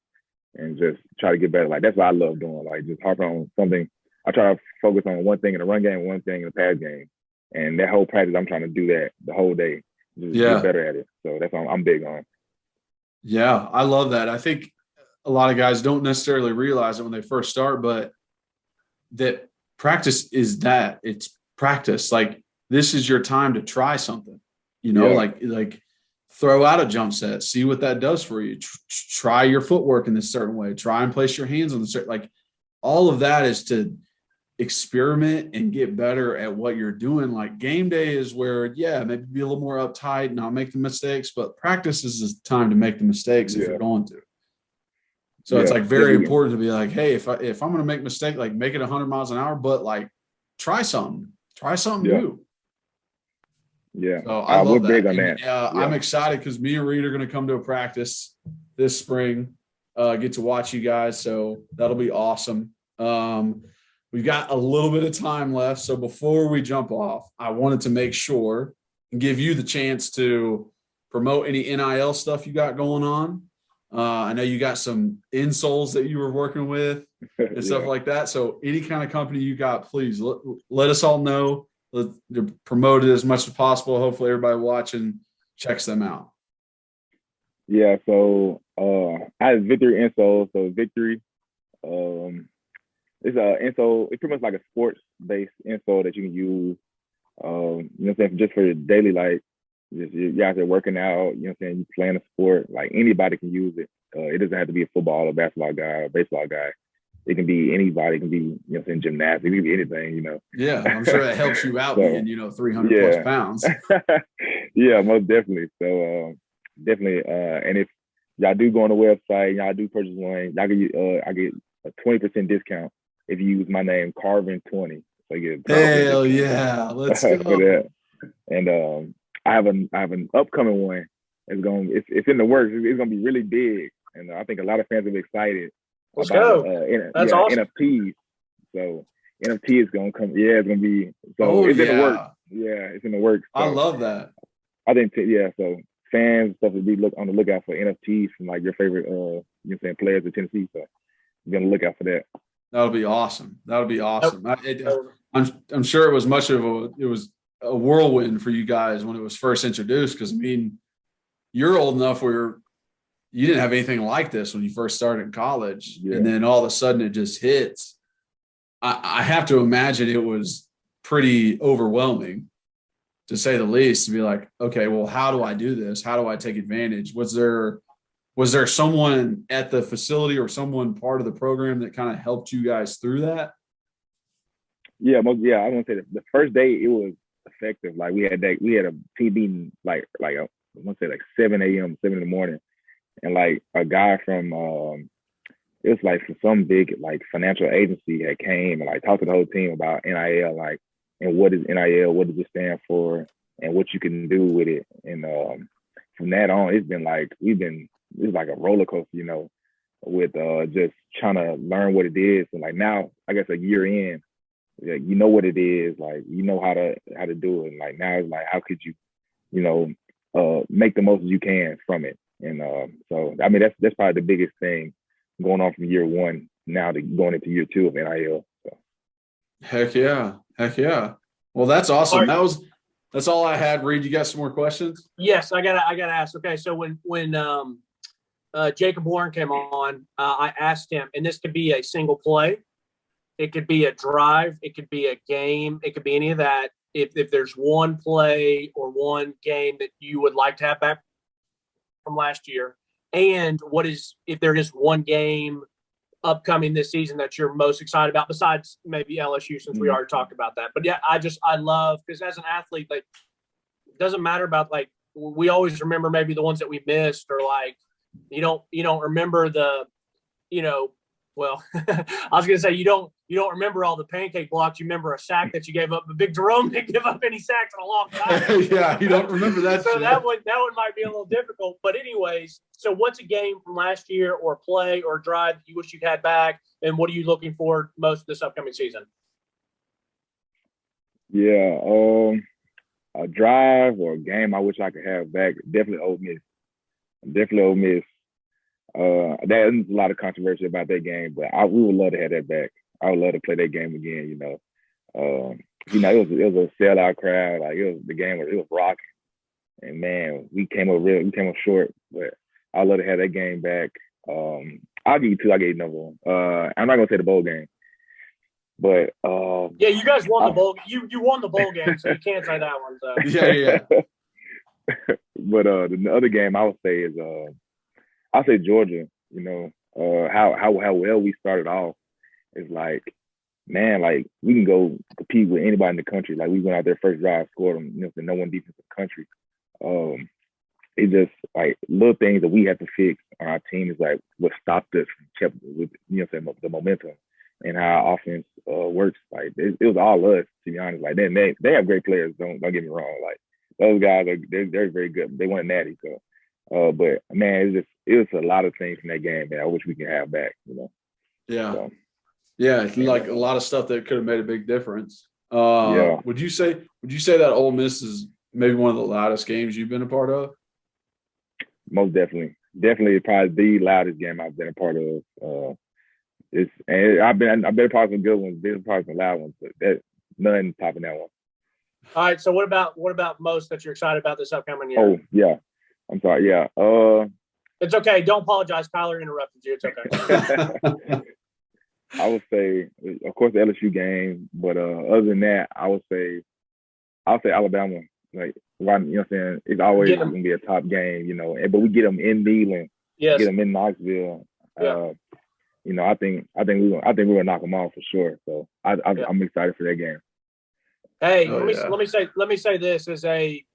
Speaker 7: and just try to get better. Like, that's what I love doing. Like, just harp on something. I try to focus on one thing in the run game, one thing in the pass game. And that whole practice, I'm trying to do that the whole day. Just get better at it. So that's what I'm big on.
Speaker 1: Yeah, I love that. I think a lot of guys don't necessarily realize it when they first start, but that practice is that. It's practice. Like, this is your time to try something, you know, like throw out a jump set, see what that does for you. Try your footwork in this certain way. Try and place your hands on the certain, like, all of that is to experiment and get better at what you're doing. Like, game day is where, maybe be a little more uptight and not make the mistakes, but practice is the time to make the mistakes if you're going to. So it's, like, very important to be like, hey, if I'm going to make a mistake, like, make it 100 miles an hour, but, like, try something new.
Speaker 7: Yeah,
Speaker 1: so I love that.
Speaker 7: Big on that.
Speaker 1: I'm excited because me and Reed are going to come to a practice this spring, get to watch you guys. So that'll be awesome. We've got a little bit of time left. So before we jump off, I wanted to make sure and give you the chance to promote any NIL stuff you got going on. I know you got some insoles that you were working with and stuff like that. So any kind of company you got, please let us all know. They're promoted as much as possible. Hopefully everybody watching checks them out.
Speaker 7: Yeah, so I have Victory insole. So Victory, it's a insole. It's pretty much like a sports-based insole that you can use. You know what I'm saying, just for your daily life. You're out there working out. You know what I'm saying, you playing a sport. Like, anybody can use it. It doesn't have to be a football or basketball guy or baseball guy. It can be anybody. It can be, you know what I'm saying, gymnastics. It can be anything, you know.
Speaker 1: Yeah, I'm sure it helps you out being, you know, 300 plus pounds.
Speaker 7: Yeah, most definitely. So definitely. And if y'all do go on the website, y'all do purchase one, y'all get I get a 20% discount if you use my name, Carvin20. So you get
Speaker 1: hell yeah, let's go.
Speaker 7: For that. And I have an upcoming one. It's in the works. It's gonna be really big, and I think a lot of fans will be excited.
Speaker 5: Let's go. That's awesome.
Speaker 7: NFTs. So NFT is gonna come. Yeah, it's gonna be. So it's in the works. Yeah, it's in the works. So
Speaker 1: I love that.
Speaker 7: I think. So fans stuff will be on the lookout for NFTs from, like, your favorite, you know, saying, players of Tennessee. So be on the lookout for that.
Speaker 6: That'll be awesome. That'll be awesome. I'm sure it was a whirlwind for you guys when it was first introduced, because I mean, you're old enough where you didn't have anything like this when you first started in college, and then all of a sudden it just hits. I have to imagine it was pretty overwhelming, to say the least, to be like, okay, well, how do I do this? How do I take advantage? Was there someone at the facility or someone part of the program that kind of helped you guys through that?
Speaker 7: Yeah, I want to say the first day it was effective. Like we had a team meeting like I want to say like 7 a.m., 7 in the morning, and like a guy from it was like from some big like financial agency had came and like talked to the whole team about NIL, like, and what is NIL, what does it stand for, and what you can do with it. And from that on, it's like a roller coaster, you know, with just trying to learn what it is. And like now, I guess a year in, you know what it is, like you know how to do it. And like now it's like, how could you, you know, make the most as you can from it. And so I mean that's probably the biggest thing going on from year one now to going into year 2 of NIL. So. Heck
Speaker 6: yeah. Well, that's awesome. That's all I had. Reed, you got some more questions?
Speaker 5: Yes, I gotta ask. Okay, so when Jacob Warren came on, I asked him, and this could be a single play, it could be a drive, it could be a game, it could be any of that. If there's one play or one game that you would like to have back from last year, and if there is one game upcoming this season that you're most excited about, besides maybe LSU, since we already talked about that. But yeah, I love, because as an athlete, like, it doesn't matter about, like, we always remember maybe the ones that we missed, or like you don't remember the, you know, well, I was gonna say you don't remember all the pancake blocks. You remember a sack that you gave up. But Big Jerome didn't give up any sacks in a long time.
Speaker 6: Yeah, you don't remember that.
Speaker 5: So that one might be a little difficult. But anyways, so what's a game from last year, or play or drive that you wish you'd had back, and what are you looking for most this upcoming season?
Speaker 7: Yeah, a drive or a game I wish I could have back. Definitely Ole Miss. There's a lot of controversy about that game, but we would love to have that back. I would love to play that game again. You know, it was a sellout crowd. Like it was rocking, and man, we came up short. But I'd love to have that game back. I'll give you 2. I'll give you another one. I'm not gonna say the bowl game, but
Speaker 5: yeah, you guys won the bowl. You won the bowl game, so you can't say that one. So.
Speaker 6: Yeah.
Speaker 7: But the other game I would say is I'll say Georgia. You know, how well we started off is like, man, like we can go compete with anybody in the country. Like we went out there first drive, scored them, you know, the #1 defense in the country. It just like little things that we have to fix on our team is like what stopped us from with, you know, the momentum and how our offense works. Like it was all us, to be honest. Like they have great players. Don't get me wrong. Like those guys they're very good. They won natty. So, but man, it was a lot of things from that game that I wish we could have back. You know.
Speaker 6: Yeah.
Speaker 7: So,
Speaker 6: yeah, like a lot of stuff that could have made a big difference.
Speaker 7: Yeah.
Speaker 6: Would you say that Ole Miss is maybe one of the loudest games you've been a part of?
Speaker 7: Most definitely. Definitely probably the loudest game I've been a part of. I've been a part of some good ones, been a part of some loud ones, but that none topping that one.
Speaker 5: All right. So what about most that you're excited about this upcoming year?
Speaker 7: Oh yeah. I'm sorry, yeah.
Speaker 5: It's okay. Don't apologize. Kyler interrupted you. It's okay.
Speaker 7: I would say, of course, the LSU game, but other than that, I'll say Alabama. Like, you know what I'm saying? It's always going to be a top game, you know. But we get them in Neyland, get them in Knoxville.
Speaker 5: Yeah.
Speaker 7: You know, I think we're gonna knock them off for sure. So I'm excited for that game.
Speaker 5: Hey, let me say this as a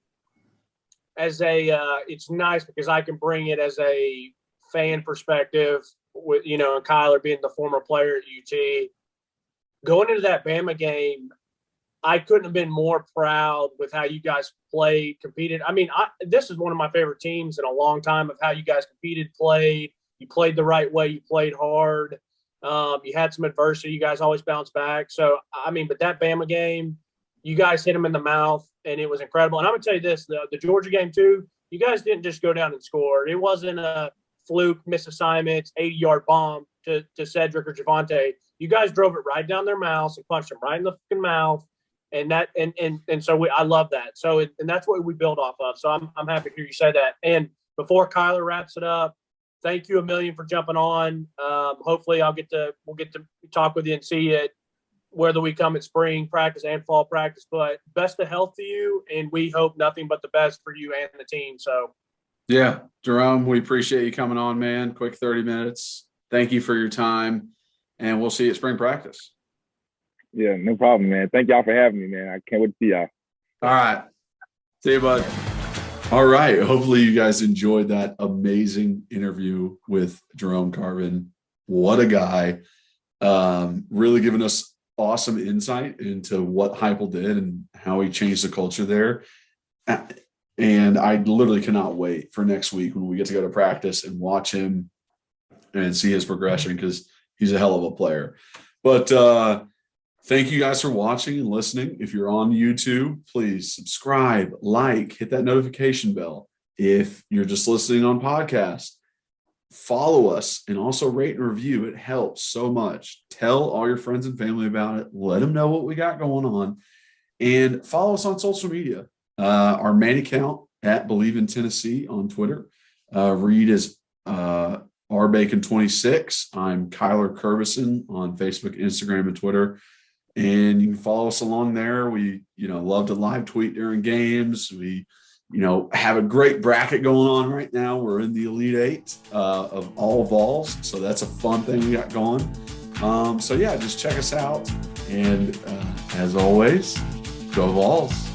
Speaker 5: it's nice because I can bring it as a fan perspective with, you know, and Kyler being the former player at UT. Going into that Bama game, I couldn't have been more proud with how you guys played, competed. I mean, this is one of my favorite teams in a long time of how you guys competed, played. You played the right way. You played hard. You had some adversity. You guys always bounce back. So, I mean, but that Bama game, you guys hit them in the mouth, and it was incredible. And I'm going to tell you this, the Georgia game too, you guys didn't just go down and score. It wasn't a fluke, miss assignments, 80-yard bomb to Cedric or Javante. You guys drove it right down their mouths and punched them right in the fucking mouth. And that, and so I love that. So, and that's what we build off of. So I'm happy to hear you say that. And before Kyler wraps it up, thank you a million for jumping on. Hopefully we'll get to talk with you and see it, whether we come at spring practice and fall practice, but best of health to you. And we hope nothing but the best for you and the team. So.
Speaker 6: Yeah, Jerome, we appreciate you coming on, man. Quick 30 minutes. Thank you for your time, and we'll see you at spring practice.
Speaker 7: Yeah, no problem, man. Thank y'all for having me, man. I can't wait to see y'all.
Speaker 6: All right. See you, bud. All right. Hopefully you guys enjoyed that amazing interview with Jerome Carvin. What a guy. Really giving us awesome insight into what Heupel did and how he changed the culture there. And I literally cannot wait for next week when we get to go to practice and watch him and see his progression, because he's a hell of a player. But thank you guys for watching and listening. If you're on YouTube, please subscribe, like, hit that notification bell. If you're just listening on podcast, follow us and also rate and review. It helps so much. Tell all your friends and family about it. Let them know what we got going on. And follow us on social media. Our main account at Believe in Tennessee on Twitter. Reed is rbacon26. I'm Kyler Curvison on Facebook, Instagram, and Twitter. And you can follow us along there. We, love to live tweet during games. We, have a great bracket going on right now. We're in the Elite Eight of all Vols. So that's a fun thing we got going. So yeah, just check us out. And as always, go Vols.